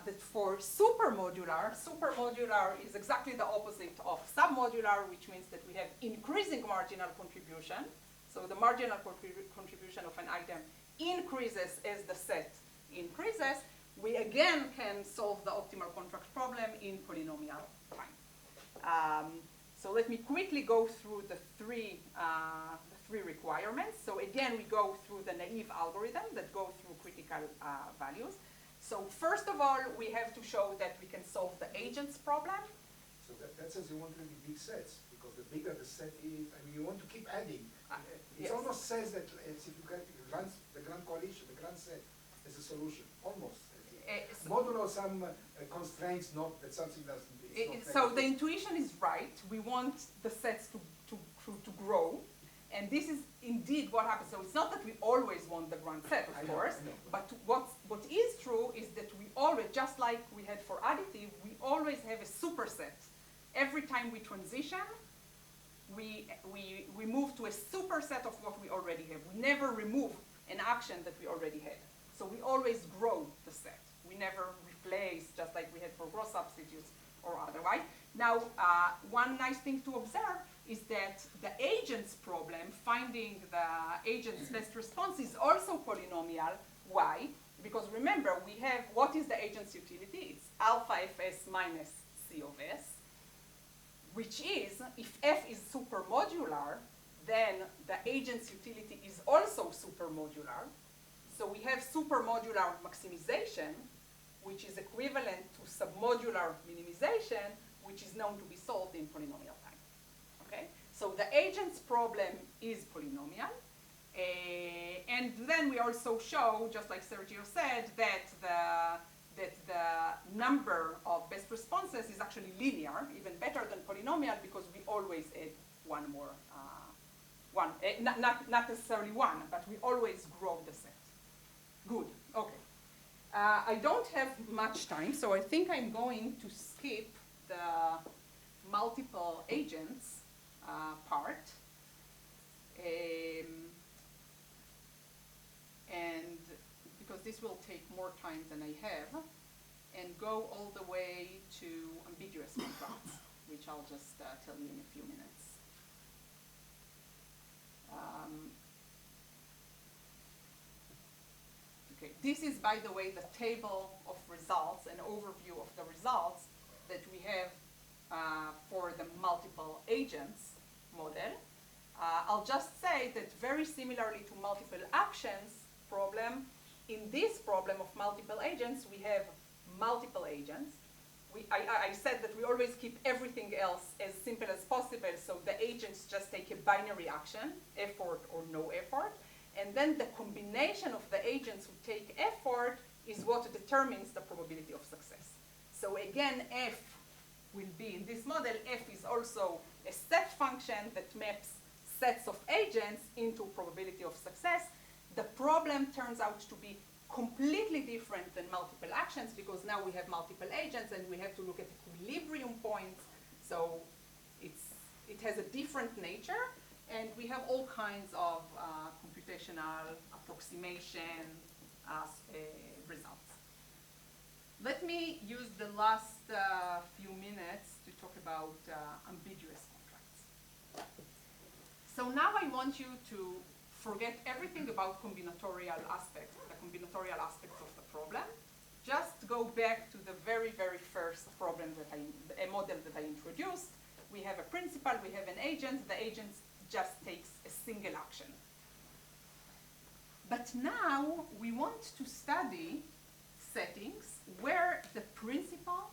That for supermodular is exactly the opposite of submodular, which means that we have increasing marginal contribution. So the marginal contribution of an item increases as the set increases. We again can solve the optimal contract problem in polynomial time. So let me quickly go through the three requirements. So again, we go through the naive algorithm that go through critical values. So first of all, we have to show that we can solve the agent's problem. So that says you want really big sets, because the bigger the set is, I mean, you want to keep adding. It Yes. almost says that if you get the grand coalition, the grand set as a solution, almost. So- Modulo some constraints, not that something doesn't. So the intuition is right. We want the sets to grow. And this is indeed what happens. So it's not that we always want the grand set, of I know, course. I know. But what is true is that we always, just like we had for additive, we always have a superset. Every time we transition, we move to a superset of what we already have. We never remove an action that we already had. So we always grow the set. We never replace, just like we had for gross substitutes or otherwise. Now, one nice thing to observe is that the agent's problem, finding the agent's best response, is also polynomial. Why? Because remember, we have, what is the agent's utility? It's alpha fs minus c of s, which is, if f is supermodular, then the agent's utility is also supermodular. So we have supermodular maximization, which is equivalent to submodular minimization, which is known to be solved in polynomial time. Okay? So the agent's problem is polynomial. And then we also show, just like Sergio said, that the number of best responses is actually linear, even better than polynomial, because we always add one more, not necessarily one, but we always grow the set. Good, okay. I don't have much time, so I think I'm going to skip the multiple agents part. And because this will take more time than I have, and go all the way to ambiguous contracts, which I'll just tell you in a few minutes. Okay, this is, by the way, the table of results, an overview of the results that we have for the multiple agents model. I'll just say that very similarly to multiple actions problem, in this problem of multiple agents, we have multiple agents. I said that we always keep everything else as simple as possible, so the agents just take a binary action, effort or no effort, and then the combination of the agents who take effort is what determines the probability of success. So again, F will be, in this model, F is also a set function that maps sets of agents into probability of success. The problem turns out to be completely different than multiple actions, because now we have multiple agents and we have to look at equilibrium points. So it has a different nature, and we have all kinds of computational approaches approximation results. Let me use the last few minutes to talk about ambiguous contracts. So now I want you to forget everything about combinatorial aspects, the combinatorial aspects of the problem. Just go back to the very, very first problem a model that I introduced. We have a principal, we have an agent. The agent just takes a single action. But now we want to study settings where the principal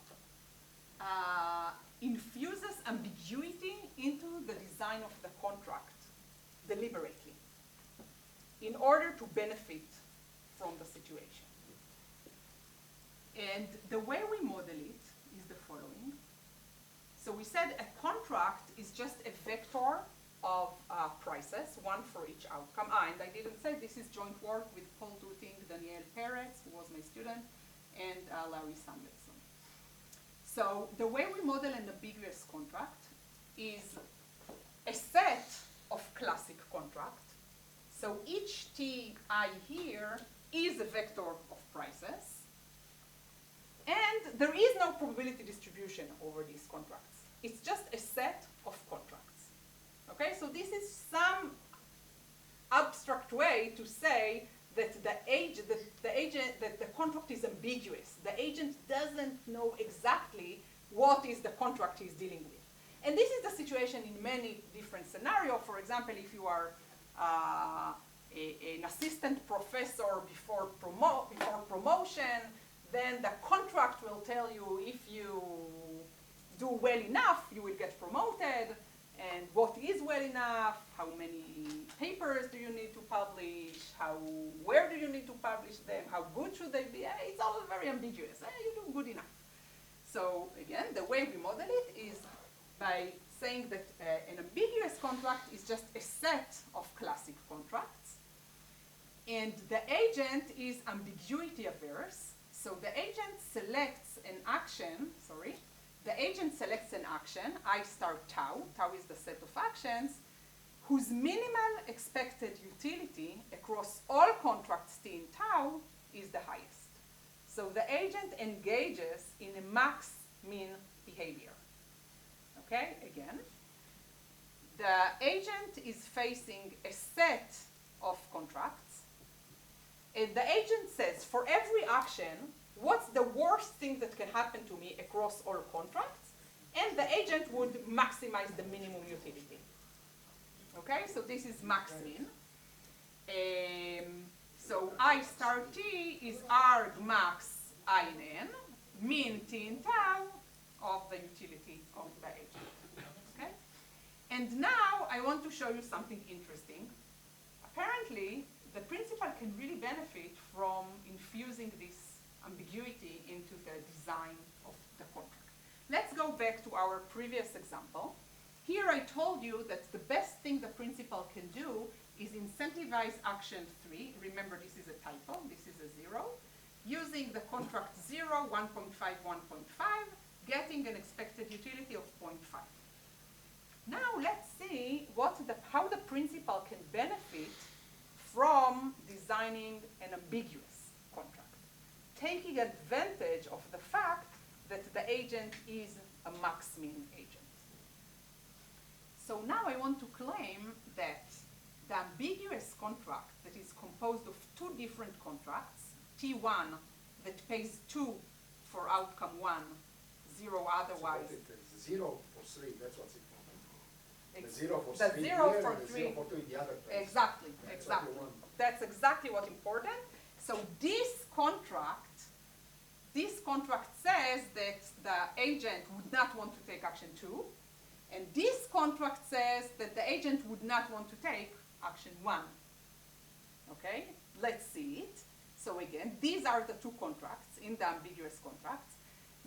infuses ambiguity into the design of the contract deliberately in order to benefit from the situation. And the way we model it is the following. So we said a contract is just a vector of prices, one for each outcome. And I didn't say this is joint work with Paul Duting, Danielle Peretz, who was my student, and Larry Samuelson. So the way we model an ambiguous contract is a set of classic contracts. So each Ti here is a vector of prices. And there is no probability distribution over these contracts. It's just a set of contracts. Okay, so this is some abstract way to say that the contract is ambiguous. The agent doesn't know exactly what is the contract he's dealing with. And this is the situation in many different scenarios. For example, if you are an assistant professor before promotion, then the contract will tell you if you do well enough, you will get promoted, and what is well enough, how many papers do you need to publish, where do you need to publish them, how good should they be. It's all very ambiguous. You do good enough. So again, the way we model it is by saying that an ambiguous contract is just a set of classic contracts, and the agent is ambiguity averse. So the agent selects an action, I star tau, tau is the set of actions, whose minimal expected utility across all contracts T in tau is the highest. So the agent engages in a max-min behavior. Okay, again, the agent is facing a set of contracts, and the agent says, for every action, what's the worst thing that can happen to me across all contracts? And the agent would maximize the minimum utility. Okay, so this is max-min. So I star T is arg max I in N, min T in tau of the utility of the agent. Okay? And now I want to show you something interesting. Apparently, the principal can really benefit from infusing this ambiguity into the design of the contract. Let's go back to our previous example. Here I told you that the best thing the principal can do is incentivize action 3. Remember, this is a typo. This is a 0. Using the contract 0, 1.5, 1.5, getting an expected utility of 0.5. Now let's see how the principal can benefit from designing an ambiguous contract, taking advantage of the fact that the agent is a max-min agent. So now I want to claim that the ambiguous contract that is composed of two different contracts, T1 that pays 2 for outcome 1, 0 otherwise. It's 0 for 3, that's what's important. The 0 for the 3 0 here for and the 3. 0 for 2 in the other place. Exactly, That's exactly. what you want. That's exactly what's important. So this contract says that the agent would not want to take action 2, and this contract says that the agent would not want to take action 1. Okay, let's see it. So again, these are the two contracts in the ambiguous contracts.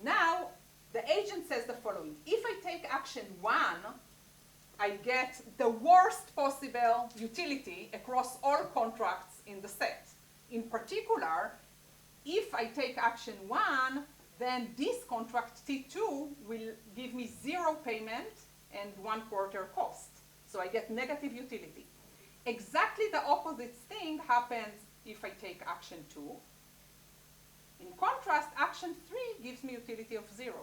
Now, the agent says the following. If I take action 1, I get the worst possible utility across all contracts in the set. In particular, if I take action 1, then this contract T2 will give me 0 payment and 1/4 cost. So I get negative utility. Exactly the opposite thing happens if I take action 2. In contrast, action 3 gives me utility of 0.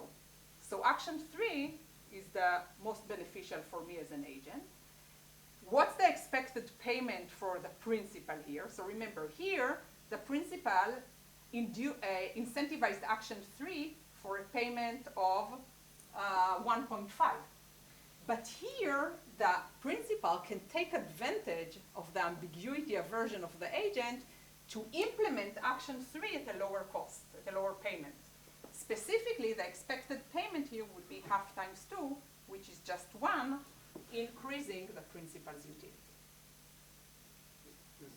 So action 3 is the most beneficial for me as an agent. What's the expected payment for the principal here? So remember, here, the principal incentivized action 3 for a payment of 1.5. But here, the principal can take advantage of the ambiguity aversion of the agent to implement action 3 at a lower cost, at a lower payment. Specifically, the expected payment here would be half times 2, which is just 1, increasing the principal's utility.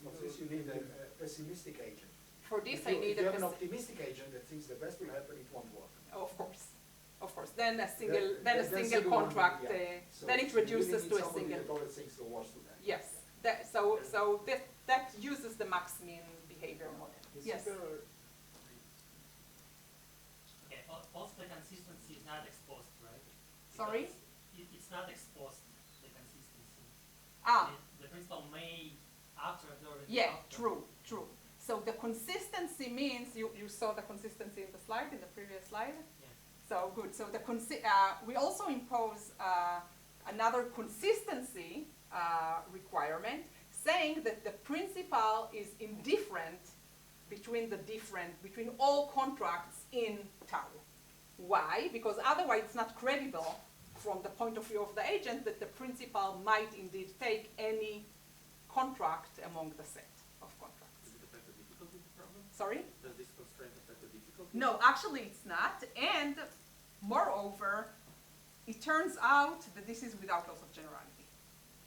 For this, you need a pessimistic agent. For this, If I need if you a have an optimistic agent that thinks the best will happen, it won't work. Of course. Of course. Then a single, Then then a single single one, contract, yeah. So then it you really reduces need to a somebody single. that always thinks the worst will happen. Yes. So that uses the max-min behavior model. Yes. Okay, also the consistency is not exposed, right? Sorry? Because it's not exposed, the consistency. Ah. The principal may, after observing. Yeah, true. So the consistency means, you saw the consistency in the slide, in the previous slide? Yeah. So good. So we also impose another consistency requirement, saying that the principal is indifferent between all contracts in tau. Why? Because otherwise it's not credible from the point of view of the agent that the principal might indeed take any contract among the set of contracts. Does it affect the difficulty of the problem? Sorry? Does this constraint affect the difficulty? No, actually it's not. And moreover, it turns out that this is without loss of generality.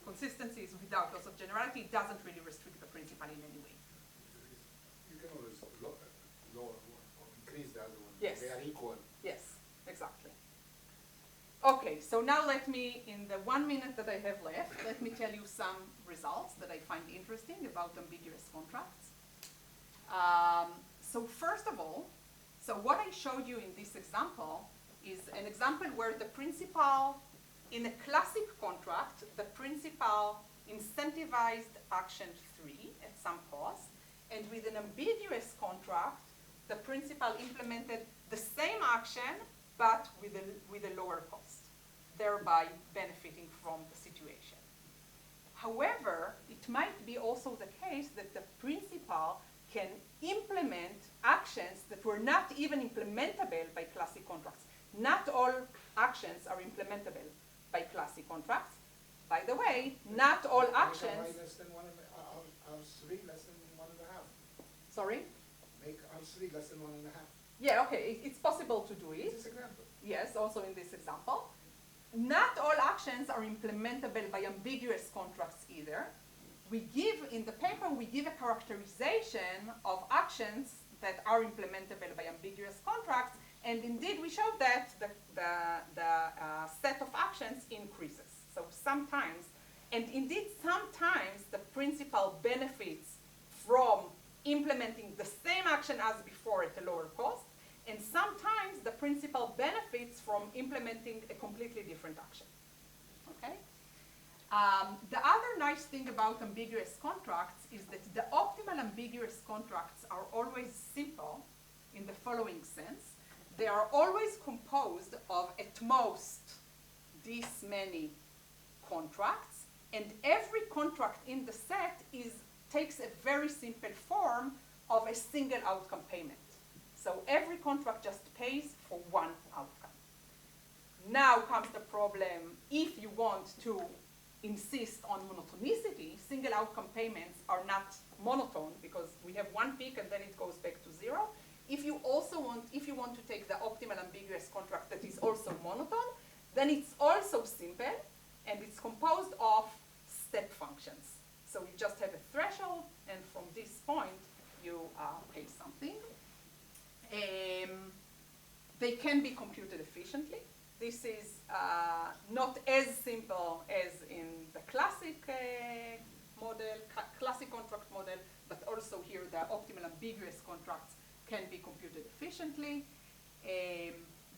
Consistency is without loss of generality. It doesn't really restrict the principal in any way. You can always lower one or increase the other one. Yes. They are equal. Yes, exactly. Okay, so now let me, in the 1 minute that I have left, let me tell you some results that I find interesting about ambiguous contracts. So first of all, so what I showed you in this example is an example where the principal, in a classic contract, the principal incentivized action 3 at some cost, and with an ambiguous contract, the principal implemented the same action, but with a lower cost, thereby benefiting from the situation. However, it might be also the case that the principal can implement actions that were not even implementable by classic contracts. Not all actions are implementable by classic contracts. By the way, not all actions. Make less than R3 less than 1.5. Sorry? Make R3 less than 1.5. Yeah, okay, it's possible to do it. This example. Yes, also in this example. Not all actions are implementable by ambiguous contracts either. We give, in the paper, we give a characterization of actions that are implementable by ambiguous contracts, and indeed we show that the set of actions increases. So sometimes, and indeed sometimes, the principal benefits from implementing the same action as before at a lower cost, and sometimes the principal benefits from implementing a completely different action. Okay? The other nice thing about ambiguous contracts is that the optimal ambiguous contracts are always simple in the following sense. They are always composed of at most this many contracts, and every contract in the set takes a very simple form of a single outcome payment. So every contract just pays for one outcome. Now comes the problem, if you want to insist on monotonicity, single outcome payments are not monotone because we have one peak and then it goes back to 0. If you want to take the optimal ambiguous contract that is also monotone, then it's also simple and it's composed of step functions. So you just have a threshold, and from this point you pay something. They can be computed efficiently. This is not as simple as in the classic model, classic contract model, but also here the optimal ambiguous contracts can be computed efficiently.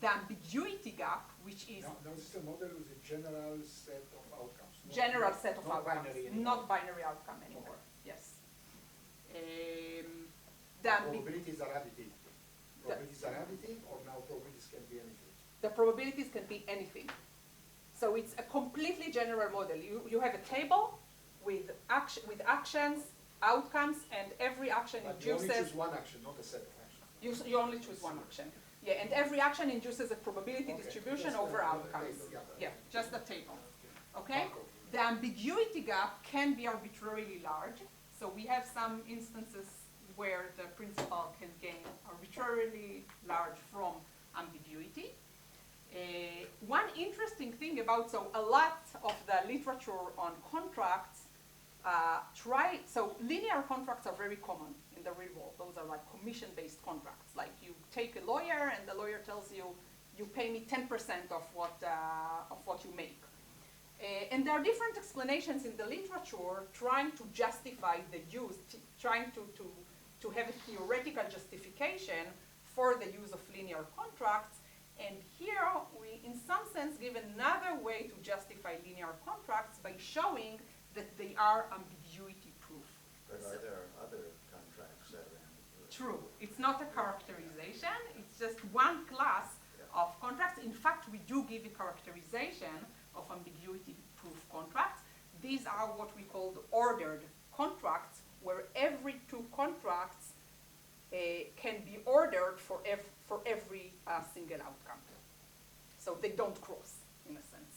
The ambiguity gap, which is Now this is a model with a general set of outcomes. general set of not outcomes, binary anymore. not binary outcome anymore. Yes. Probabilities are additive. Probabilities are additive, or now probabilities can be anything. The probabilities can be anything. So it's a completely general model. You have a table with actions, outcomes, and every action But you induces. only choose one action, not a set of actions. You only choose one action. Yeah, and every action induces a probability Okay, distribution just over the outcomes. table, Yeah, just the table. Okay? Markov. The ambiguity gap can be arbitrarily large. So we have some instances where the principal can gain arbitrarily large from ambiguity. One interesting thing about, so a lot of the literature on contracts so linear contracts are very common in the real world. Those are like commission-based contracts. Like you take a lawyer and the lawyer tells you, you pay me 10% of what you make. And there are different explanations in the literature trying to justify the use, trying to have a theoretical justification for the use of linear contracts. And here we, in some sense, give another way to justify linear contracts by showing that they are ambiguity proof. But are there other contracts that are ambiguous? True. It's not a characterization. It's just one class of contracts. In fact, we do give a characterization of ambiguity proof contracts. These are what we call the ordered contracts, where every two contracts can be ordered for every single outcome. So they don't cross, in a sense.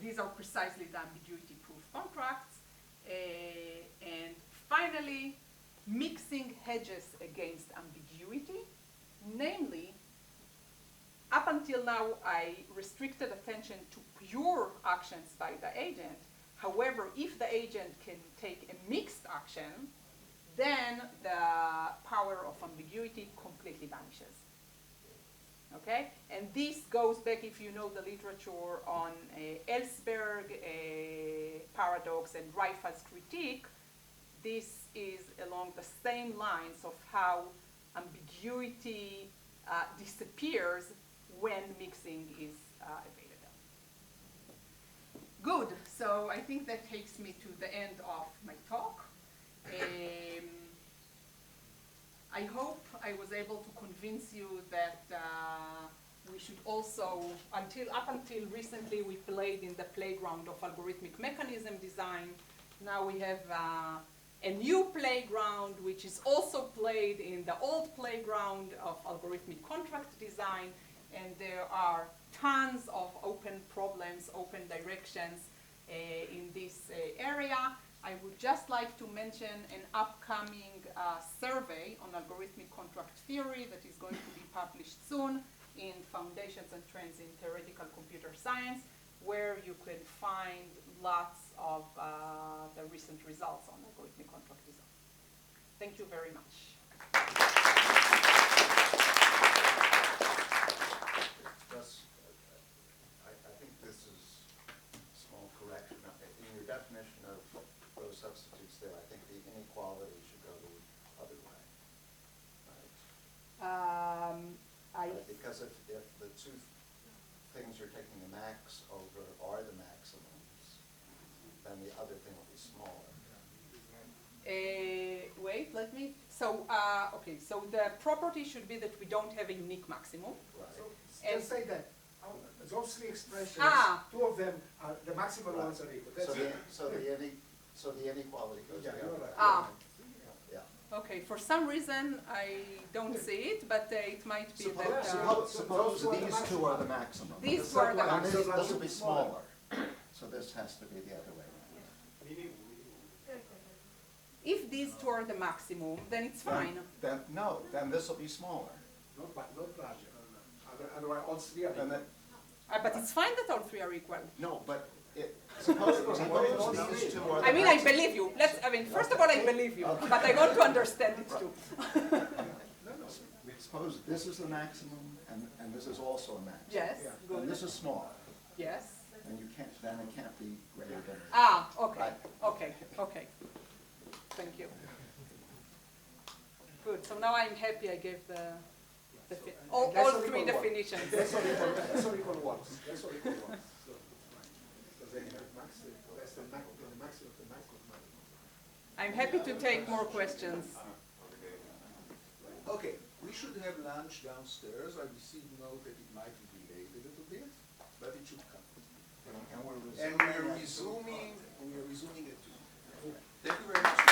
These are precisely the ambiguity proof contracts. And finally, mixing hedges against ambiguity. Namely, up until now, I restricted attention to pure actions by the agent. However, if the agent can take a mixed action, then the power of ambiguity completely vanishes. Okay? And this goes back, if you know the literature on Ellsberg paradox and Reiffel's critique, this is along the same lines of how ambiguity disappears when mixing is available. Good, so I think that takes me to the end of my talk. I hope I was able to convince you that we should also, up until recently, we played in the playground of algorithmic mechanism design. Now we have a new playground, which is also played in the old playground of algorithmic contract design, and there are tons of open problems, open directions in this area. I would just like to mention an upcoming survey on algorithmic contract theory that is going to be published soon in Foundations and Trends in Theoretical Computer Science, where you can find lots of the recent results on algorithmic contract design. Thank you very much. Just, I think this is a small correction. In your definition of those substitutes there, I think the inequality should go the other way. Right? Because if the two things you're taking the max over are the maximums, then the other thing will be smaller. Wait, let me, so, okay, so the property should be that we don't have a unique maximum. Right. So And- just say that those three expressions, two of them are the maximal Right. ones are equal. That's So it. the inequality goes Yeah, the you're other way. right. Yeah. Okay, for some reason I don't see it, but it might be that. Suppose these two are the maximum. These two are the And maximum. this will be smaller. So this has to be the other way around. If these two are the maximum, then it's fine. Then this will be smaller. Not larger. Otherwise, all three are And equal. then, But it's fine that all three are equal. no, but suppose these two are the I mean, I maximum. believe you. First of all, I believe you, but I want to understand it too. Suppose this is the maximum, and this is also a maximum. Yes, And good. this is smaller, Yes. and then it can't be greater than. Okay, okay. Thank you. Good, so now I'm happy I gave all That's all three equal one. definitions. That's all equal ones. That's all equal ones. So, because they have maximum, that's the maximum of the maximum. I'm happy to take more questions. Okay, we should have lunch downstairs. I received note that it might be delayed a little bit, but it should come. And we're And we are resuming at 2. Thank you very much.